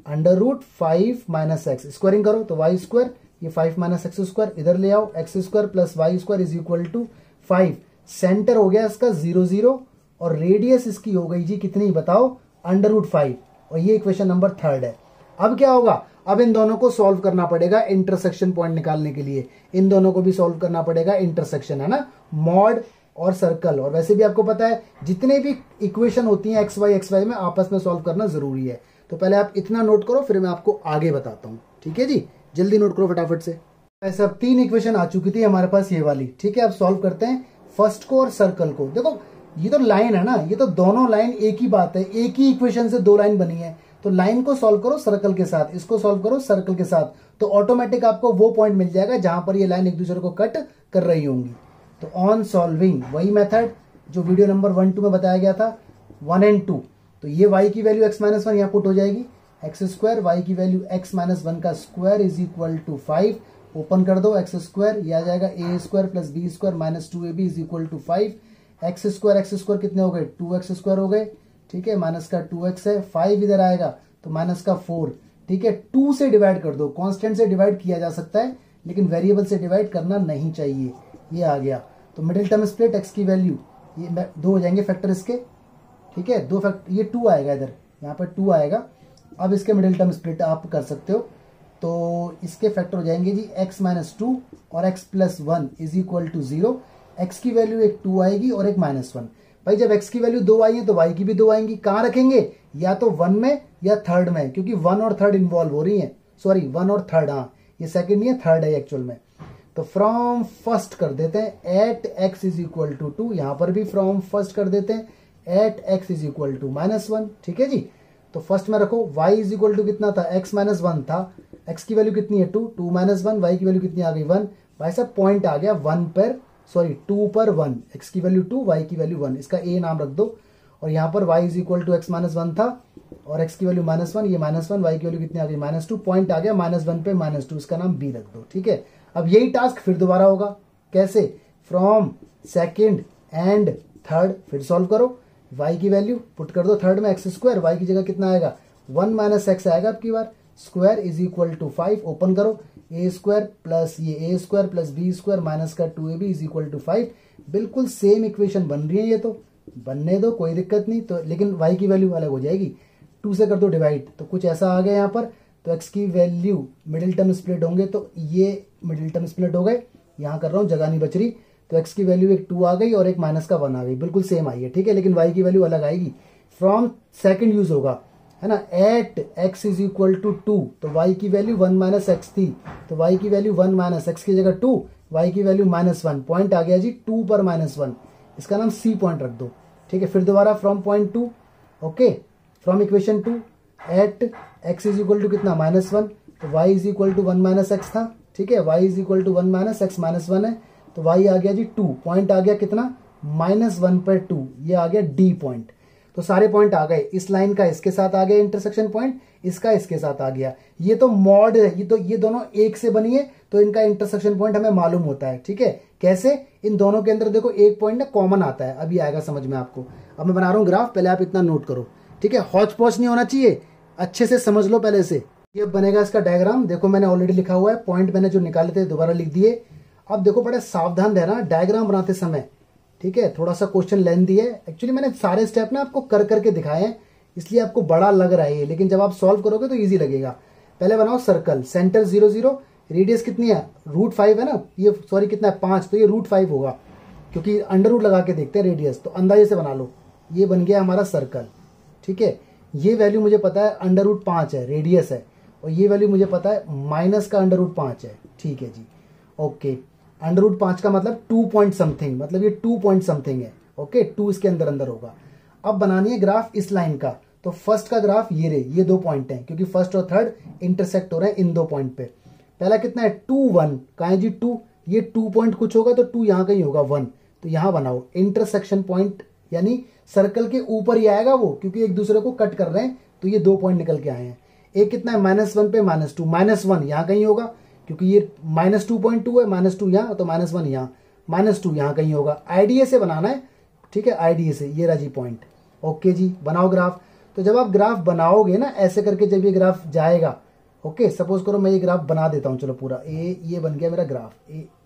under root 5 minus x, squaring करो तो वाई स्क्वायर, ये 5 माइनस एक्स स्क्वायर इधर ले आओ, x square plus y square is equal to 5। Centre हो गया इसका 0 0, और रेडियस इसकी हो गई जी कितनी बताओ, अंडर रूट 5, और ये इक्वेशन नंबर 3 है। अब क्या होगा? अब इन दोनों को सॉल्व करना पड़ेगा इंटरसेक्शन पॉइंट निकालने के लिए। इन दोनों को भी सॉल्व करना पड़ेगा, इंटरसेक्शन है ना, मॉड और सर्कल। और वैसे भी आपको पता है जितने भी इक्वेशन होती हैं एक्स वाई में आपस में सॉल्व करना जरूरी है। तो पहले आप इतना नोट करो, फिर मैं आपको आगे बताता हूं। ठीक है जी, जल्दी नोट करो फटाफट से। ऐसे अब 3 इक्वेशन आ चुकी थी हमारे पास, ये वाली। ठीक है, अब सॉल्व करते हैं फर्स्ट को और सर्कल को। देखो ये तो लाइन है ना, ये तो दोनों लाइन एक ही बात है, एक ही इक्वेशन से 2 लाइन बनी है। तो लाइन को सॉल्व करो सर्कल के साथ, इसको सॉल्व करो सर्कल के साथ, तो ऑटोमेटिक आपको वो पॉइंट मिल जाएगा जहां पर ये लाइन एक दूसरे को कट कर रही होंगी। तो ऑन सॉल्विंग वही मेथड जो वीडियो नंबर 1 2 में बताया गया था, 1 और 2। तो ये y की वैल्यू x माइनस 1 यहाँ पुट हो जाएगी, एक्स स्क्वायर, y की वैल्यू x माइनस 1 का square is equal to 5। Open कर दो, एक्स स्क्वायर, ये आ जाएगा a square plus B square minus 2ab is equal to 5। X square कितने हो गए, 2x स्क्वायर हो गए। ठीक है, माइनस का 2x है, 5 इधर आएगा तो माइनस का 4। ठीक है, 2 से डिवाइड कर दो, कांस्टेंट से डिवाइड किया जा सकता है लेकिन वेरिएबल से डिवाइड करना नहीं चाहिए। ये आ गया, तो मिडिल टर्म स्प्लिट, x की वैल्यू ये 2 हो जाएंगे फैक्टर इसके। ठीक है, 2 फैक्टर, ये 2 आएगा इधर, यहाँ पर 2 आएगा। अब इसके मिडिल टर्म स्प्लिट आप कर सकते हो, तो इसके फैक्टर हो जाएंगे जी x माइनस 2 और x plus 1 is equal to 0। x की वैल्यू एक 2 आएगी और एक माइनस 1। भाई जब x की वैल्यू 2 आई है तो y की भी 2 आएंगी। कहाँ रखेंगे, या तो 1 में या 3rd में, क्योंकि 1 और 3rd इन्वॉल्व हो रही है। सॉरी 1 और 3rd, हाँ ये सेकंड नहीं है, 3rd है एक्चुअल में। तो फ्रॉम फर्स्ट कर देते हैं at x is equal to 2, यहां पर भी फ्रॉम फर्स्ट कर देते हैं at x is equal to minus 1। ठीक है जी, तो फर्स्ट में रखो y इज इक्वल टू कितना था, x माइनस 1 था, एक्स की वैल्यू कितनी है 2, 2 माइनस 1, वाई की वैल्यू कितनी आ गई 1। भाई साहब पॉइंट आ गया 1 पर, सॉरी 2 पर 1, एक्स की वैल्यू 2, वाई की वैल्यू 1, इसका ए नाम रख दो। और यहाँ पर y is equal to x minus 1 था और x की वैल्यू -1, ये -1, y की वैल्यू कितनी आ गई -2, पॉइंट आ गया -1 पे -2, इसका नाम b रख दो। ठीक है, अब यही टास्क फिर दोबारा होगा। कैसे? फ्रॉम सेकंड एंड थर्ड फिर सॉल्व करो, y की वैल्यू पुट कर दो थर्ड में एक्स स्क्वायर, y की जगह कितना आएगा 1 माइनस एक्स आएगा अब की बार, square is equal to 5, open करो, ए स्क्वायर प्लस ये A square plus B square minus का 2ab इज इक्वल टू 5। बिल्कुल सेम इक्वेशन बन रही है, ये तो बनने दो, कोई दिक्कत नहीं। तो लेकिन y की वैल्यू अलग हो जाएगी, 2 से कर दो डिवाइड, तो कुछ ऐसा आ गया यहाँ पर। तो x की वैल्यू मिडिल टर्म स्प्लिट होंगे, तो ये मिडिल टर्म स्प्लिट हो गए, यहाँ कर रहा हूँ जगह नहीं बच रही। तो x की वैल्यू एक 2 आ गई और एक माइनस का 1 आ गई, बिल्कुल सेम आई है। ठीक है, लेकिन y की वैल्यू अलग आएगी, फ्रॉम सेकंड यूज होगा, है ना। At x is equal to 2, तो y की वैल्यू 1 माइनस एक्स थी, तो y की वैल्यू 1 माइनस एक्स की जगह 2, y की वैल्यू -1, पॉइंट आ गया जी 2 पर -1, इसका नाम c पॉइंट रख दो। ठीक है, फिर दोबारा from point 2, okay, from equation 2 at x is equal to कितना -1, तो y is equal to 1 minus x था। ठीक है, y is equal to 1 minus x -1 है, तो y आ गया जी 2, पॉइंट आ गया कितना -1 पर 2, ये आ गया d पॉइंट। तो सारे पॉइंट आ गए, इस लाइन का इसके साथ आ गया इंटरसेक्शन पॉइंट, इसका इसके साथ आ गया। ये तो मॉड है, ये दोनों एक से बनी है, तो इनका इंटरसेक्शन पॉइंट हमें मालूम होता है। ठीक है, कैसे? इन दोनों के अंदर देखो एक पॉइंट ना कॉमन आता है, अभी आएगा समझ में आपको। अब मैं बना रहा हूँ ग्राफ, पहले आप इतना नोट करो। ठीक है, हौच पौच नहीं होना चाहिए, अच्छे से समझ लो पहले से। ये बनेगा इसका डायग्राम, देखो मैंने ऑलरेडी लिखा हुआ है, पॉइंट मैंने जो निकाले थे दोबारा लिख दिए। अब देखो बड़े सावधान रहना डायग्राम बनाते समय। ठीक है, थोड़ा सा क्वेश्चन लेंथी है, एक्चुअली मैंने सारे स्टेप ना आपको कर करके दिखाए हैं, इसलिए आपको बड़ा लग रहा है, लेकिन जब आप सॉल्व करोगे तो इजी लगेगा। पहले बनाओ सर्कल, सेंटर 0 0, रेडियस कितनी है √5 है ना, ये सॉरी कितना है 5, तो ये √5 होगा, क्योंकि अंडर रूट लगा के देखते हैं रेडियस, तो अंदाजे से बना लो। ये बन गया हमारा सर्कल। ठीक है, ये वैल्यू मुझे पता है √5 है, रेडियस है, और ये वैल्यू मुझे पता है माइनस का √5 है। ठीक है जी, ओके, √5 का मतलब 2 पॉइंट समथिंग, मतलब ये 2 पॉइंट समथिंग है। ओके, 2 इसके अंदर अंदर होगा। अब बनानी है ग्राफ इस लाइन का, तो फर्स्ट का ग्राफ ये रहे, ये 2 पॉइंट हैं, क्योंकि फर्स्ट और थर्ड इंटरसेक्ट हो रहे हैं इन 2 पॉइंट पे। पहला कितना है 2 1, कहाँ है जी 2, ये 2 पॉइंट कुछ होगा तो 2 यहाँ कहीं होगा 1, तो यहाँ बनाओ इंटरसेक्शन पॉइंट, यानी सर्कल के ऊपर ही आएगा वो, क्योंकि एक दूसरे को कट कर रहे हैं, तो ये 2 पॉइंट निकल के आए हैं। एक कितना है -1 पे -2, -1 यहाँ कहीं होगा, क्योंकि ये -2.2 है, -2 यहाँ, तो -1 यहाँ, -2 यहाँ कहीं होगा। आईडीए से बनाना है, ठीक है, आईडीए से, ये राजी पॉइंट। ओके जी, बनाओ ग्राफ। तो जब आप ग्राफ बनाओगे ना ऐसे करके, जब ये ग्राफ जाएगा, ओके, सपोज करो मैं ये ग्राफ बना देता हूँ, चलो पूरा ये बन गया मेरा ग्राफ,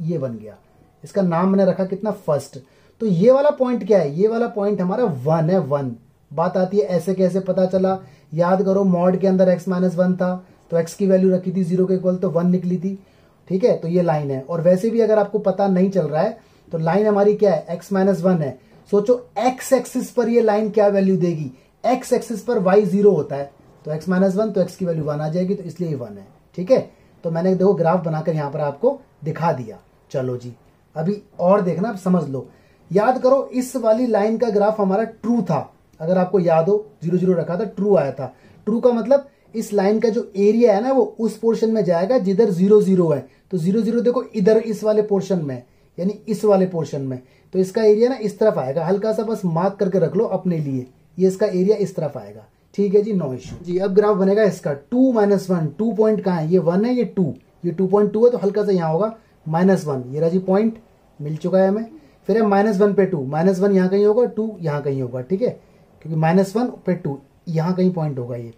ये बन गया, इसका नाम मैंने रखा कितना फर्स्ट। तो ये वाला पॉइंट क्या है, ये वाला पॉइंट हमारा 1 है, 1। बात आती है ऐसे कैसे पता चला, याद करो मॉड के अंदर x - 1 था, तो x की वैल्यू रखी थी 0 के इक्वल, तो 1 निकली थी। ठीक है, तो ये लाइन है। और वैसे भी अगर आपको पता नहीं चल रहा है तो लाइन हमारी क्या है, x - 1 है। सोचो x एक्सिस पर ये लाइन क्या वैल्यू देगी, x एक्सिस पर y 0 होता है, तो x - 1, तो x की वैल्यू 1 आ जाएगी, तो इसलिए 1 है। ठीक है, तो मैंने देखो ग्राफ बनाकर यहां पर आपको दिखा दिया। चलो जी, अभी और देखना, अब समझ लो। याद करो इस वाली लाइन का ग्राफ हमारा ट्रू था, अगर आपको याद हो 0 0 रखा था, ट्रू आया था। ट्रू का मतलब इस लाइन का जो एरिया है ना वो उस पोर्शन में जाएगा जिधर 0 0 है, तो 0 0 देखो इधर इस वाले पोर्शन में, यानी इस वाले पोर्शन में, तो इसका एरिया ना इस तरफ आएगा। हल्का सा बस मार्क करके रख लो अपने लिए, ये इसका एरिया इस तरफ आएगा। ठीक है जी, नो इश्यू जी। अब ग्राफ बनेगा इसका 2 - 1, 2 पॉइंट कहाँ है, ये 1 है, ये 2, ये 2.2 है, तो हल्का सा यहाँ होगा -1, ये रहा जी पॉइंट, मिल चुका है हमें। फिर है -1 पे 2, -1 यहाँ कहीं होगा, 2 यहाँ कहीं होगा। ठीक है, क्योंकि -1 पे 2 यहाँ कहीं पॉइंट होगा ये।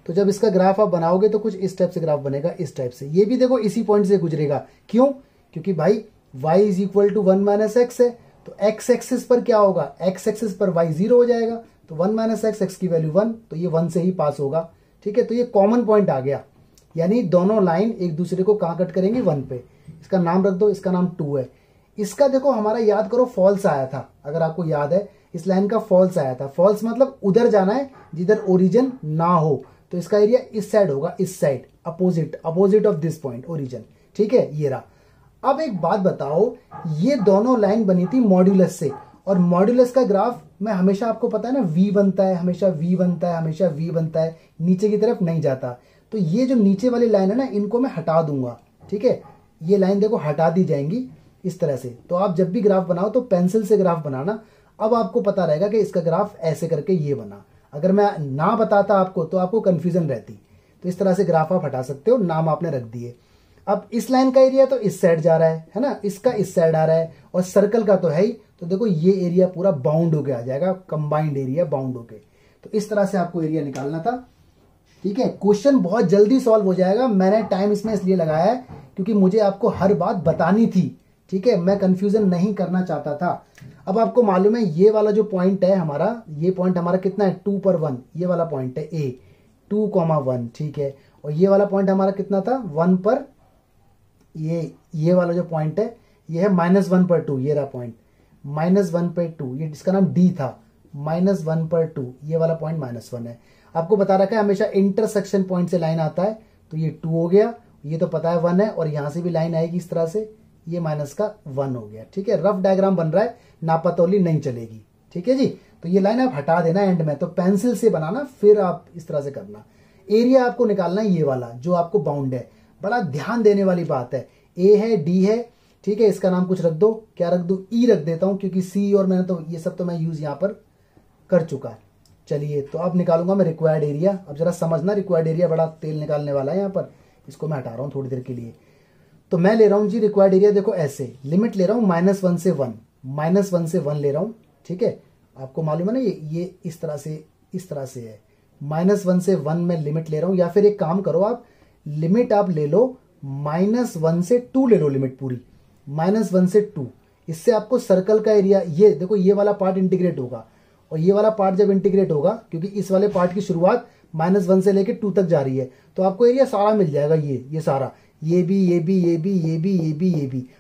तो जब इसका ग्राफ आप बनाओगे तो कुछ इस टाइप से ग्राफ बनेगा, इस टाइप से। ये भी देखो इसी पॉइंट से गुजरेगा, क्यों, क्योंकि भाई y is equal to 1 - x है, तो x एक्सिस पर क्या होगा, x एक्सिस पर y 0 हो जाएगा, तो 1 - x, x की वैल्यू 1, तो ये 1 से ही पास होगा। ठीक है, तो ये कॉमन पॉइंट आ गया, यानी दोनों लाइन एक दूसरे को कहाँ कट करेंगे, 1 पे। इसका नाम रख दो, इसका नाम 2 है। इसका देखो हमारा याद करो फॉल्स आया था, अगर आपको याद है इस लाइन का फॉल्स आया था। फॉल्स मतलब उधर जाना है जिधर ओरिजिन ना हो, तो इसका एरिया इस साइड होगा, इस side, opposite of this point origin. ठीक है, ये रहा। अब एक बात बताओ, ये दोनों लाइन बनी थी मॉड्यूलस से, और मॉड्यूलस का ग्राफ में हमेशा आपको पता है ना v बनता है, हमेशा v बनता है, हमेशा v बनता है, नीचे की तरफ नहीं जाता। तो ये जो नीचे वाली लाइन है ना, इनको मैं हटा दूंगा, ठीक है। ये लाइन देखो हटा दी जाएंगी इस तरह से। तो आप जब भी ग्राफ बनाओ तो पेंसिल से ग्राफ बनाना। अब आपको पता रहेगा कि इसका ग्राफ ऐसे करके ये बना। अगर मैं ना बताता आपको तो आपको कंफ्यूजन रहती। तो इस तरह से ग्राफ आप हटा सकते हो, नाम आपने रख दिए। अब इस लाइन का एरिया तो इस साइड जा रहा है ना, इसका इस साइड आ रहा है, और सर्कल का तो है ही। तो देखो ये एरिया पूरा बाउंड होके आ जाएगा, कंबाइंड एरिया बाउंड होके। तो इस तरह से आपको एरिया निकालना था, ठीक है। क्वेश्चन बहुत जल्दी सॉल्व हो जाएगा। मैंने टाइम इसमें इसलिए लगाया है क्योंकि मुझे आपको हर बात बतानी थी, ठीक है। मैं कंफ्यूजन नहीं करना चाहता था। अब आपको मालूम है ये वाला जो पॉइंट है हमारा, ये पॉइंट हमारा कितना है 2 पर 1, ये वाला पॉइंट है ए 2,1, ठीक है। और ये वाला पॉइंट हमारा कितना था 1 पर, ये वाला जो पॉइंट है ये है -1 पर 2, ये रहा पॉइंट -1 पर 2, ये इसका नाम डी था। -1 पर 2, ये वाला पॉइंट -1 है। आपको बता रखा है हमेशा इंटरसेक्शन पॉइंट से लाइन आता है। तो ये 2 हो गया, ये तो पता है 1 है, और यहां से भी लाइन आएगी इस तरह से, ये -1 हो गया, ठीक है। रफ डायग्राम बन रहा है, नापतोली नहीं चलेगी, ठीक है जी। तो ये लाइन आप हटा देना एंड में, तो पेंसिल से बनाना, फिर आप इस तरह से करना। एरिया आपको निकालना है ये वाला जो आपको बाउंड है। बड़ा ध्यान देने वाली बात है, ए है डी है, ठीक है। इसका नाम कुछ रख दो, क्या रख दो, ई रख देता हूं, क्योंकि सी और मैंने तो ये सब तो मैं यूज यहां पर कर चुका। चलिए तो अब निकालूंगा मैं रिक्वायर्ड एरिया। अब जरा समझना, रिक्वायर्ड एरिया बड़ा तेल निकालने वाला है यहाँ पर। इसको मैं हटा रहा हूँ थोड़ी देर के लिए। तो मैं ले रहा हूँ जी रिक्वायर्ड एरिया, देखो ऐसे लिमिट ले रहा हूँ -1 से 1, -1 से 1 ले रहा हूँ, ठीक है। आपको मालूम है ना ये इस तरह से है। -1 से 1 में लिमिट ले रहा हूँ, या फिर एक काम करो आप, लिमिट आप ले लो -1 से 2 ले लो, लिमिट पूरी -1 से 2। इससे आपको सर्कल का एरिया, ये देखो ये वाला पार्ट इंटीग्रेट होगा, और ये वाला पार्ट जब इंटीग्रेट होगा, क्योंकि इस वाले पार्ट की शुरुआत -1 से लेके 2 तक जा रही है, तो आपको एरिया सारा मिल जाएगा। ये सारा, ये भी।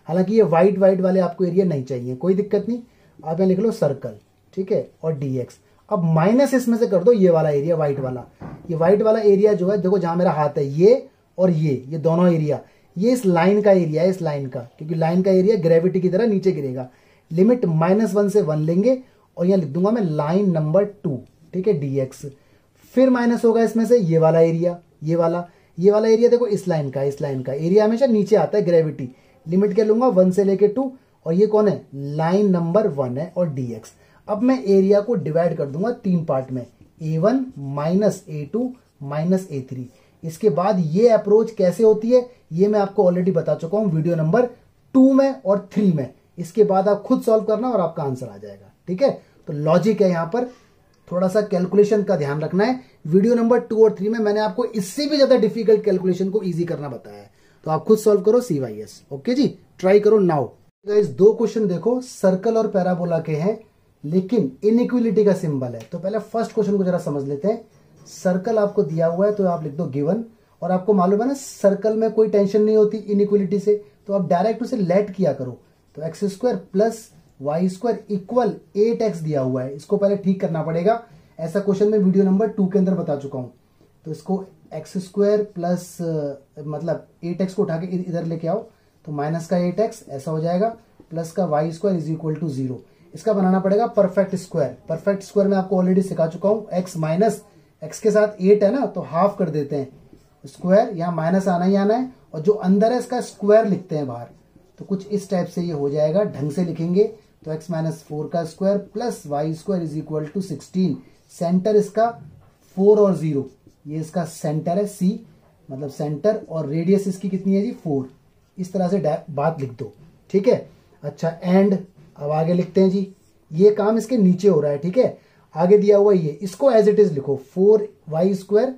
हालांकि ये वाइट वाले आपको एरिया नहीं चाहिए, कोई दिक्कत नहीं। आप यहाँ लिख लो सर्कल, ठीक है, और dx। अब माइनस इसमें से कर दो ये वाला एरिया, व्हाइट वाला। ये व्हाइट वाला एरिया जो है, देखो जहां मेरा हाथ है, ये और ये दोनों एरिया, ये इस लाइन का एरिया है, इस लाइन का, क्योंकि लाइन का एरिया ग्रेविटी की तरह नीचे गिरेगा। लिमिट -1 से 1 लेंगे, और यहां लिख दूंगा मैं लाइन नंबर 2, ठीक है, dx। फिर माइनस होगा इसमें से ये वाला एरिया, ये वाला एरिया देखो इस लाइन का एरिया हमेशा नीचे आता है, ग्रेविटी। लिमिट क्या लूंगा 1 से लेके 2, और ये कौन है, लाइन नंबर 1 है, और dx। अब मैं एरिया को डिवाइड कर दूंगा 3 पार्ट में, a1 -a2 -a3। इसके बाद ये अप्रोच कैसे होती है ये मैं आपको ऑलरेडी बता चुका हूं वीडियो नंबर 2 में और 3 में। इसके बाद आप खुद सॉल्व करना और आपका आंसर आ जाएगा, ठीक है। तो लॉजिक है यहां पर, थोड़ा सा कैलकुलेशन का ध्यान रखना है। वीडियो नंबर 2 और 3 में मैंने आपको इससे भी ज्यादा डिफिकल्ट कैलकुलेशन को इजी करना बताया है। तो आप खुद सॉल्व करो CYS, ओके जी, ट्राई करो नाउ। गाइस 2 क्वेश्चन देखो, सर्कल और पैराबोला के हैं, लेकिन इनइक्वालिटी का सिंबल है। तो पहले फर्स्ट क्वेश्चन को जरा समझ लेते हैं। सर्कल आपको दिया हुआ है, तो आप लिख दो गिवन, और आपको मालूम है ना सर्कल में कोई टेंशन नहीं होती इनइक्वालिटी से, तो आप डायरेक्ट उसे लेट किया करो। तो x² + y² = 8x दिया हुआ है, इसको पहले ठीक करना पड़ेगा। ऐसा क्वेश्चन मैं वीडियो नंबर 2 के अंदर बता चुका हूं। तो इसको x² प्लस मतलब 8x को उठा के इधर लेके आओ, तो माइनस का 8x ऐसा हो जाएगा, प्लस का y² = 0। इसका बनाना पड़ेगा परफेक्ट स्क्वायर। परफेक्ट स्क्वायर में आपको ऑलरेडी सिखा चुका हूं, x माइनस x के साथ 8 है ना, तो हाफ कर देते हैं स्क्वायर, यहाँ माइनस आना ही आना है, और जो अंदर है इसका स्क्वायर लिखते हैं बाहर। तो कुछ इस टाइप से ये हो जाएगा, ढंग से लिखेंगे। तो x - 4 का स्क्वायर प्लस y² = 16। सेंटर इसका 4 और 0, ये इसका सेंटर है C, मतलब सेंटर, और रेडियस इसकी कितनी है जी 4। इस तरह से बात लिख दो, ठीक है। अच्छा एंड, अब आगे लिखते हैं जी, ये काम इसके नीचे हो रहा है, ठीक है। आगे दिया हुआ ये, इसको एज इट इज लिखो 4y²,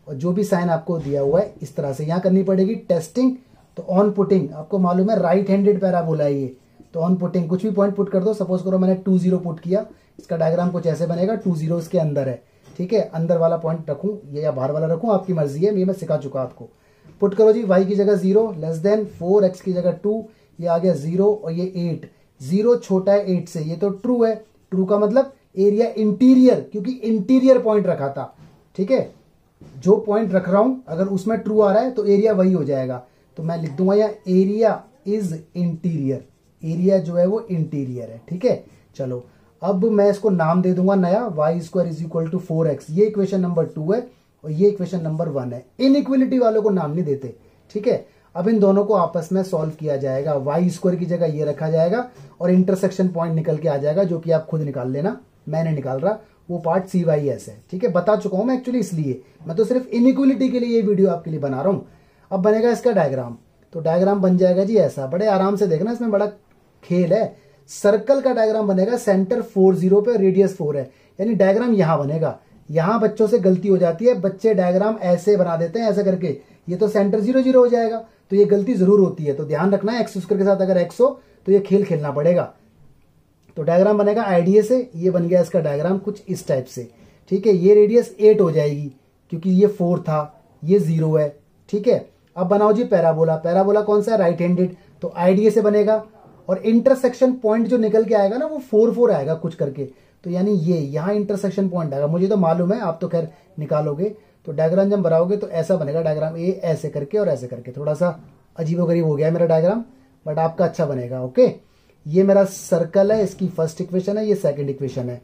और जो भी साइन आपको दिया हुआ है इस तरह से यहां करनी पड़ेगी टेस्टिंग। तो ऑन पुटिंग, आपको मालूम है राइट हैंडेड पैराबोला है ये, तो ऑन पुटिंग कुछ भी पॉइंट पुट कर दो। सपोज करो मैंने 2 0 पुट किया, इसका डायग्राम कुछ ऐसे बनेगा, 2 0 इसके अंदर है, ठीक है। अंदर वाला पॉइंट रखूं या बाहर वाला रखूं, आपकी मर्जी है, ये मैं सिखा चुका आपको। पुट करो जी, y की जगह 0 <, 4, x की जगह 2, ये आ गया 0, और ये 8। 0 छोटा है 8 से, ये तो ट्रू है। ट्रू का मतलब एरिया इंटीरियर, क्योंकि इंटीरियर पॉइंट रखा था, ठीक है। जो पॉइंट रख रहा हूं अगर उसमें ट्रू आ रहा है तो एरिया वही हो जाएगा। तो मैं लिख दूंगा यहाँ एरिया इज इंटीरियर, एरिया जो है वो इंटीरियर है, ठीक है। चलो अब मैं इसको नाम दे दूंगा नया, y² = 4x। ये इक्वेशन नंबर 2 है। और ये इक्वेशन नंबर 1 है। इनइक्वलिटी वालों को नाम नहीं देते, ठीक है। अब इन दोनों को आपस में सॉल्व किया जाएगा, वाई स्क्वायर की जगह ये रखा जाएगा और इंटरसेक्शन पॉइंट निकल के आ जाएगा, जो कि आप खुद निकाल लेना, मैं नहीं निकाल रहा, वो पार्ट CYS है, ठीक है। बता चुका हूं मैं एक्चुअली, इसलिए मैं तो सिर्फ इनइक्वलिटी के लिए ये वीडियो आपके लिए बना रहा हूं। अब बनेगा इसका डायग्राम, तो डायग्राम बन जाएगा जी ऐसा, बड़े आराम से देखना, इसमें बड़ा खेल है। सर्कल का डायग्राम बनेगा, सेंटर 4 0 पे, रेडियस 4 है, यानी डायग्राम यहां बनेगा। यहां बच्चों से गलती हो जाती है, बच्चे डायग्राम ऐसे बना देते हैं ऐसा करके, ये तो सेंटर 0 0 हो जाएगा, तो ये गलती जरूर होती है, तो ध्यान रखना है। एक्स स्क्वायर के साथ अगर एक्स हो तो ये खेल खेलना पड़ेगा। तो डायग्राम बनेगा आईडीए से, ये बन गया इसका डायग्राम कुछ इस टाइप से, ठीक है। ये रेडियस 8 हो जाएगी क्योंकि ये 4 था, ये 0 है, ठीक है। अब बनाओ जी पैराबोला। पैराबोला कौन सा है? राइट हैंडेड, तो आईडीए से बनेगा और इंटरसेक्शन पॉइंट जो निकल के आएगा ना वो 4 4 आएगा कुछ करके, तो यानी ये यहाँ इंटरसेक्शन पॉइंट आएगा। मुझे तो मालूम है, आप तो खैर निकालोगे। तो डायग्राम जब बनाओगे तो ऐसा बनेगा डायग्राम, ए ऐसे करके और ऐसे करके। थोड़ा सा अजीबोगरीब हो गया मेरा डायग्राम, बट आपका अच्छा बनेगा, ओके। ये मेरा सर्कल है, इसकी फर्स्ट इक्वेशन है, ये सेकंड इक्वेशन है।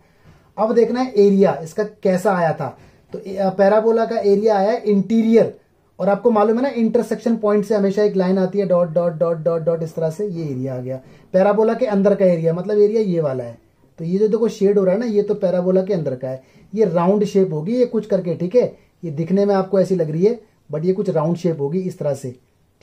अब देखना है एरिया इसका कैसा आया था। तो पैराबोला का एरिया आया इंटीरियर, और आपको मालूम है ना इंटरसेक्शन पॉइंट से हमेशा एक लाइन आती है, dot dot dot dot dot, इस तरह से। ये एरिया आ गया पैराबोला के अंदर का एरिया, मतलब एरिया ये वाला है। तो ये जो देखो शेड हो रहा है ना, ये तो पैराबोला के अंदर का है। ये राउंड शेप होगी ये कुछ करके, ठीक है। ये दिखने में आपको ऐसी लग रही है, बट ये कुछ राउंड शेप होगी इस तरह से,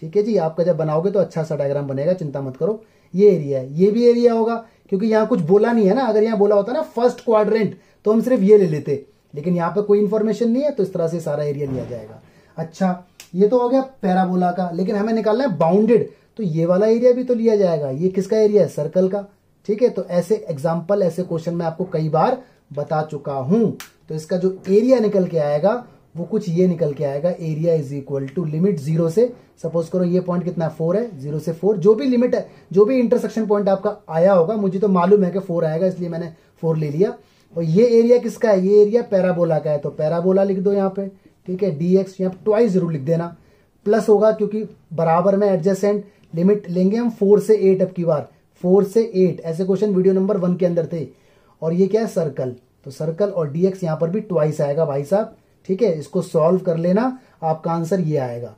ठीक है जी। आपका जब बनाओगे तो अच्छा सा डायग्राम बनेगा, चिंता मत करो। ये एरिया है, ये भी एरिया होगा, क्योंकि यहाँ कुछ बोला नहीं है ना। अगर यहाँ बोला होता ना फर्स्ट क्वाड्रेंट, तो हम सिर्फ ये ले लेते, लेकिन यहाँ पे कोई इंफॉर्मेशन नहीं है, तो इस तरह से सारा एरिया लिया जाएगा। अच्छा, ये तो हो गया पैराबोला का, लेकिन हमें निकालना है बाउंडेड, तो ये वाला एरिया भी तो लिया जाएगा। ये किसका एरिया है? सर्कल का, ठीक है। तो ऐसे एग्जाम्पल, ऐसे क्वेश्चन में आपको कई बार बता चुका हूं। तो इसका जो एरिया निकल के आएगा वो कुछ ये निकल के आएगा, area is equal to limit 0 से, सपोज करो ये पॉइंट कितना 4 है, 0 से 4, जो भी लिमिट है, जो भी इंटरसेक्शन पॉइंट आपका आया होगा, मुझे तो मालूम है कि 4 आएगा, इसलिए मैंने 4 ले लिया। और ये एरिया किसका है? ये एरिया पैराबोला का है, तो पैराबोला लिख दो यहाँ पे, ठीक है। dx यहाँ ट्वाइस जरूर लिख देना, प्लस होगा क्योंकि बराबर में एडजेसेंट। लिमिट लेंगे हम 4 से 8, अब की बार 4 से 8, ऐसे क्वेश्चन वीडियो नंबर 1 के अंदर थे। और ये क्या है? सर्कल, तो सर्कल और dx यहाँ पर भी ट्वाइस आएगा भाई साहब, ठीक है। इसको सॉल्व कर लेना, आपका आंसर ये आएगा।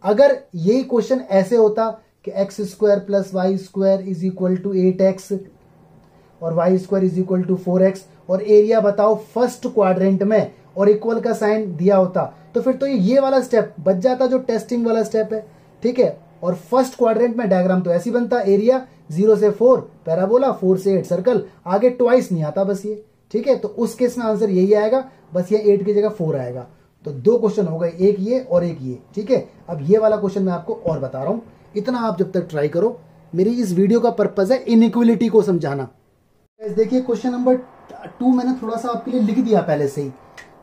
अगर यही क्वेश्चन ऐसे होता कि x square plus y square is equal to 8x और y square is equal to 4x, और एरिया बताओ फर्स्ट क्वाड्रेंट में, और इक्वल का साइन दिया होता, तो फिर तो ये वाला स्टेप बच जाता जो टेस्टिंग वाला स्टेप है, ठीक है। और फर्स्ट क्वाड्रेंट में डायग्राम तो ऐसी बनता, एरिया 0 से 4 पैराबोला, 4 से 8 सर्कल, आगे ट्वाइस नहीं आता बस ये, ठीक है। तो उस केस में आंसर यही आएगा, बस ये 8 की जगह 4 आएगा। तो 2 क्वेश्चन हो गए, एक ये और एक ये, ठीक है। अब ये वाला क्वेश्चन मैं आपको और बता रहा हूं, इतना आप जब तक ट्राई करो। मेरी इस वीडियो का पर्पज है इनइक्वलिटी को समझाना। देखिए क्वेश्चन नंबर 2 मैंने थोड़ा सा आपके लिए लिख दिया पहले से ही।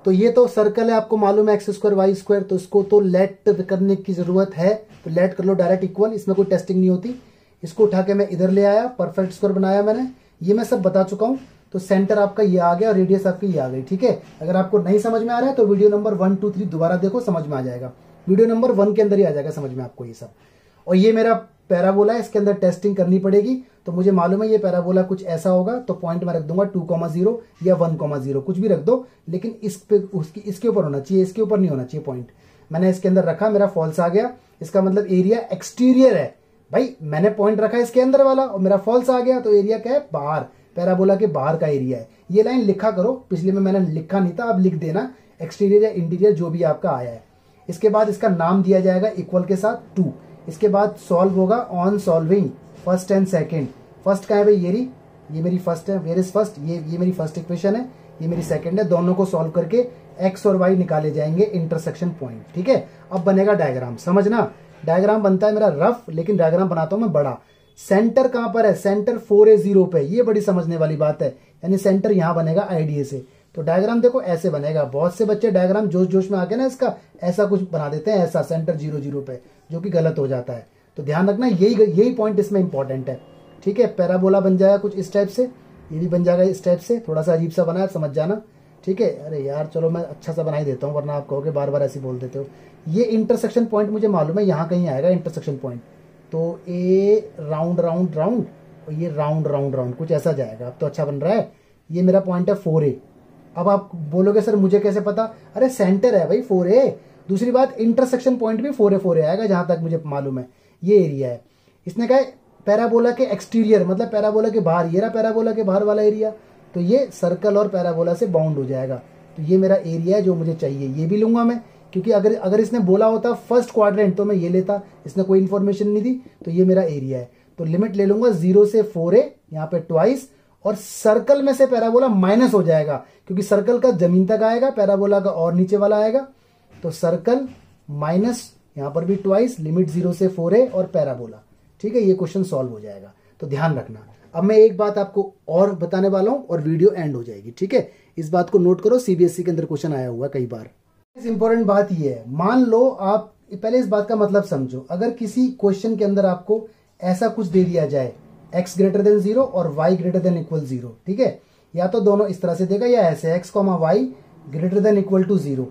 तो ये तो सर्कल है, आपको मालूम है एक्स स्क्वायर वाई स्क्वायर, तो इसको तो लेट करने की जरूरत है, तो लेट कर लो डायरेक्ट इक्वल, इसमें कोई टेस्टिंग नहीं होती। इसको उठा के मैं इधर ले आया, परफेक्ट स्क्वायर बनाया मैंने, ये मैं सब बता चुका हूं। तो सेंटर आपका ये आ गया और रेडियस आपकी ये आ गई, ठीक है। अगर आपको नहीं समझ में आ रहा है तो वीडियो नंबर 1 2 3 दोबारा देखो, समझ में आ जाएगा। वीडियो नंबर 1 के अंदर ही आ जाएगा समझ में आपको ये सब। और ये मेरा पैराबोला है, इसके अंदर टेस्टिंग करनी पड़ेगी, तो मुझे मालूम है ये पैराबोला कुछ ऐसा होगा, तो पॉइंट में रख दूंगा 2,0 या 1,0, कुछ भी रख दो, लेकिन इस पे इसके ऊपर होना चाहिए, इसके ऊपर नहीं होना चाहिए पॉइंट। मैंने इसके अंदर रखा, मेरा फॉल्स आ गया, इसका मतलब एरिया एक्सटीरियर है भाई। मैंने पॉइंट रखा इसके अंदर वाला और मेरा फॉल्स आ गया, तो एरिया क्या है? बाहर, पैराबोला के बाहर का एरिया है। ये लाइन लिखा करो, पिछले में मैंने लिखा नहीं था, अब लिख देना, एक्सटीरियर या इंटीरियर जो भी आपका आया है। इसके बाद इसका नाम दिया जाएगा इक्वल के साथ 2। इसके बाद सॉल्व होगा on solving first and second. First का है भाई ये मेरी फर्स्ट है, वेयर इज फर्स्ट, ये मेरी फर्स्ट इक्वेशन है, ये मेरी सेकंड है। दोनों को सॉल्व करके एक्स और वाई निकाले जाएंगे इंटरसेक्शन पॉइंट, ठीक है। अब बनेगा डायग्राम, समझना। डायग्राम बनता है मेरा रफ, लेकिन डायग्राम बनाता हूं मैं बड़ा। सेंटर कहां पर है? सेंटर 4 है 0 पे, ये बड़ी समझने वाली बात है, यानी सेंटर यहां बनेगा आईडीए से। तो डायग्राम देखो ऐसे बनेगा। बहुत से बच्चे डायग्राम जोश जोश में आके ना इसका ऐसा कुछ बना देते हैं, ऐसा सेंटर 0 0 पे, जो कि गलत हो जाता है। तो ध्यान रखना, यही पॉइंट इसमें इंपॉर्टेंट है, ठीक है। पैराबोला बन जाएगा कुछ इस टाइप से, ये भी बन जाएगा इस टाइप से, थोड़ा सा अजीब सा बना है, समझ जाना, ठीक है। अरे यार चलो मैं अच्छा सा बना ही देता हूँ, वरना आप कहोगे बार बार ऐसे बोल देते हो। ये इंटरसेक्शन पॉइंट मुझे मालूम है यहाँ कहीं आएगा इंटरसेक्शन पॉइंट, तो ए राउंड राउंड राउंड और ये राउंड राउंड राउंड कुछ ऐसा जाएगा। अब तो अच्छा बन रहा है। ये मेरा पॉइंट है 4A। अब आप बोलोगे सर मुझे कैसे पता, अरे सेंटर है भाई 4A। दूसरी बात इंटरसेक्शन पॉइंट भी 4A आएगा जहां तक मुझे मालूम है, ये एरिया है। इसने कहा पैराबोला के एक्सटीरियर मतलब पैराबोला के बाहर, ये रहा पैराबोला के बाहर वाला एरिया, तो ये सर्कल और पैराबोला से बाउंड हो जाएगा। तो ये मेरा एरिया है जो मुझे चाहिए, ये भी लूंगा मैं, क्योंकि अगर इसने बोला होता फर्स्ट क्वाड्रेंट तो मैं ये लेता, इसने कोई इन्फॉर्मेशन नहीं दी, तो ये मेरा एरिया है। तो लिमिट ले लूंगा 0 से 4A, यहाँ पे ट्वाइस, और सर्कल में से पैराबोला माइनस हो जाएगा क्योंकि सर्कल का जमीन तक आएगा, पैराबोला का और नीचे वाला आएगा। तो सर्कल माइनस यहाँ पर भी ट्वाइस, लिमिट 0 से 4A और पैराबोला। ठीक है, ये क्वेश्चन सॉल्व हो जाएगा, तो ध्यान रखना। अब मैं एक बात आपको और बताने वाला हूं और वीडियो एंड हो जाएगी। ठीक है, इस बात को नोट करो, सीबीएसई के अंदर क्वेश्चन आया हुआ कई बार। इंपॉर्टेंट बात ये है, मान लो आप पहले इस बात का मतलब समझो, अगर किसी क्वेश्चन के अंदर आपको ऐसा कुछ दे दिया जाए x ग्रेटर देन 0 और y ग्रेटर देन इक्वल 0, ठीक है, या तो दोनों इस तरह से देगा या ऐसे x, y greater than equal to 0,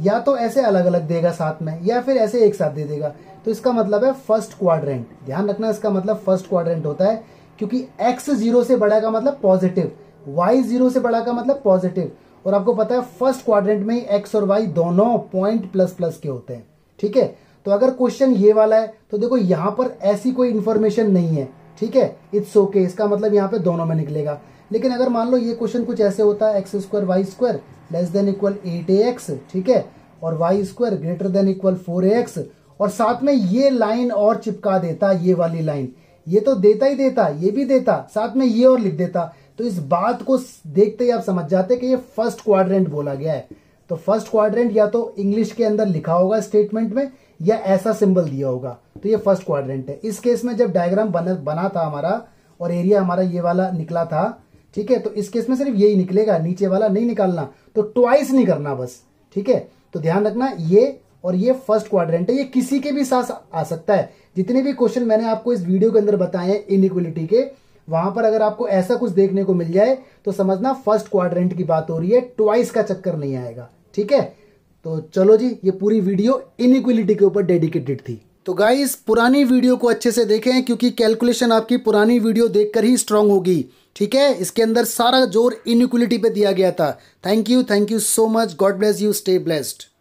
या तो ऐसे अलग अलग देगा साथ में, या फिर ऐसे एक साथ दे देगा। तो इसका मतलब है फर्स्ट क्वाड्रेंट। ध्यान रखना, इसका मतलब फर्स्ट क्वाड्रेंट होता है, क्योंकि x 0 से बड़ा का मतलब पॉजिटिव, y 0 से बड़ा का मतलब पॉजिटिव, और आपको पता है फर्स्ट क्वाड्रेंट में ही x और y दोनों पॉइंट प्लस प्लस के होते हैं। ठीक है, तो अगर क्वेश्चन ये वाला है तो देखो यहां पर ऐसी कोई इंफॉर्मेशन नहीं है। ठीक है, इट्स ओके, इसका मतलब यहाँ पे दोनों में निकलेगा। लेकिन अगर मान लो ये क्वेश्चन कुछ ऐसे होता है, x square y square less than equal 8ax, ठीक है, और y square greater than equal 4ax, और साथ में ये लाइन और चिपका देता, ये वाली लाइन, ये तो देता ही देता, ये भी देता, साथ में ये और लिख देता, तो इस बात को देखते ही आप समझ जाते कि ये फर्स्ट क्वाड्रेंट बोला गया है। तो फर्स्ट क्वाड्रेंट या तो इंग्लिश के अंदर लिखा होगा स्टेटमेंट में, या ऐसा सिंबल दिया होगा, तो ये फर्स्ट क्वाड्रेंट है। इस केस में जब डायग्राम बना था हमारा और एरिया हमारा ये वाला निकला था, ठीक है, तो इस केस में सिर्फ यही निकलेगा, नीचे वाला नहीं निकालना, तो ट्वाइस नहीं करना बस। ठीक है, तो ध्यान रखना, ये और ये फर्स्ट क्वाड्रेंट है, ये किसी के भी साथ आ सकता है। जितने भी क्वेश्चन मैंने आपको इस वीडियो के अंदर बताए हैं इनइक्वलिटी के, वहां पर अगर आपको ऐसा कुछ देखने को मिल जाए तो समझना फर्स्ट क्वाड्रेंट की बात हो रही है, ट्वाइस का चक्कर नहीं आएगा। ठीक है, तो चलो जी, ये पूरी वीडियो इनइक्वलिटी के ऊपर डेडिकेटेड थी। तो गाइस पुरानी वीडियो को अच्छे से देखें, क्योंकि कैलकुलेशन आपकी पुरानी वीडियो देखकर ही स्ट्रांग होगी। ठीक है, इसके अंदर सारा जोर इनइक्वलिटी पे दिया गया था। Thank you so much, God bless you, stay blessed.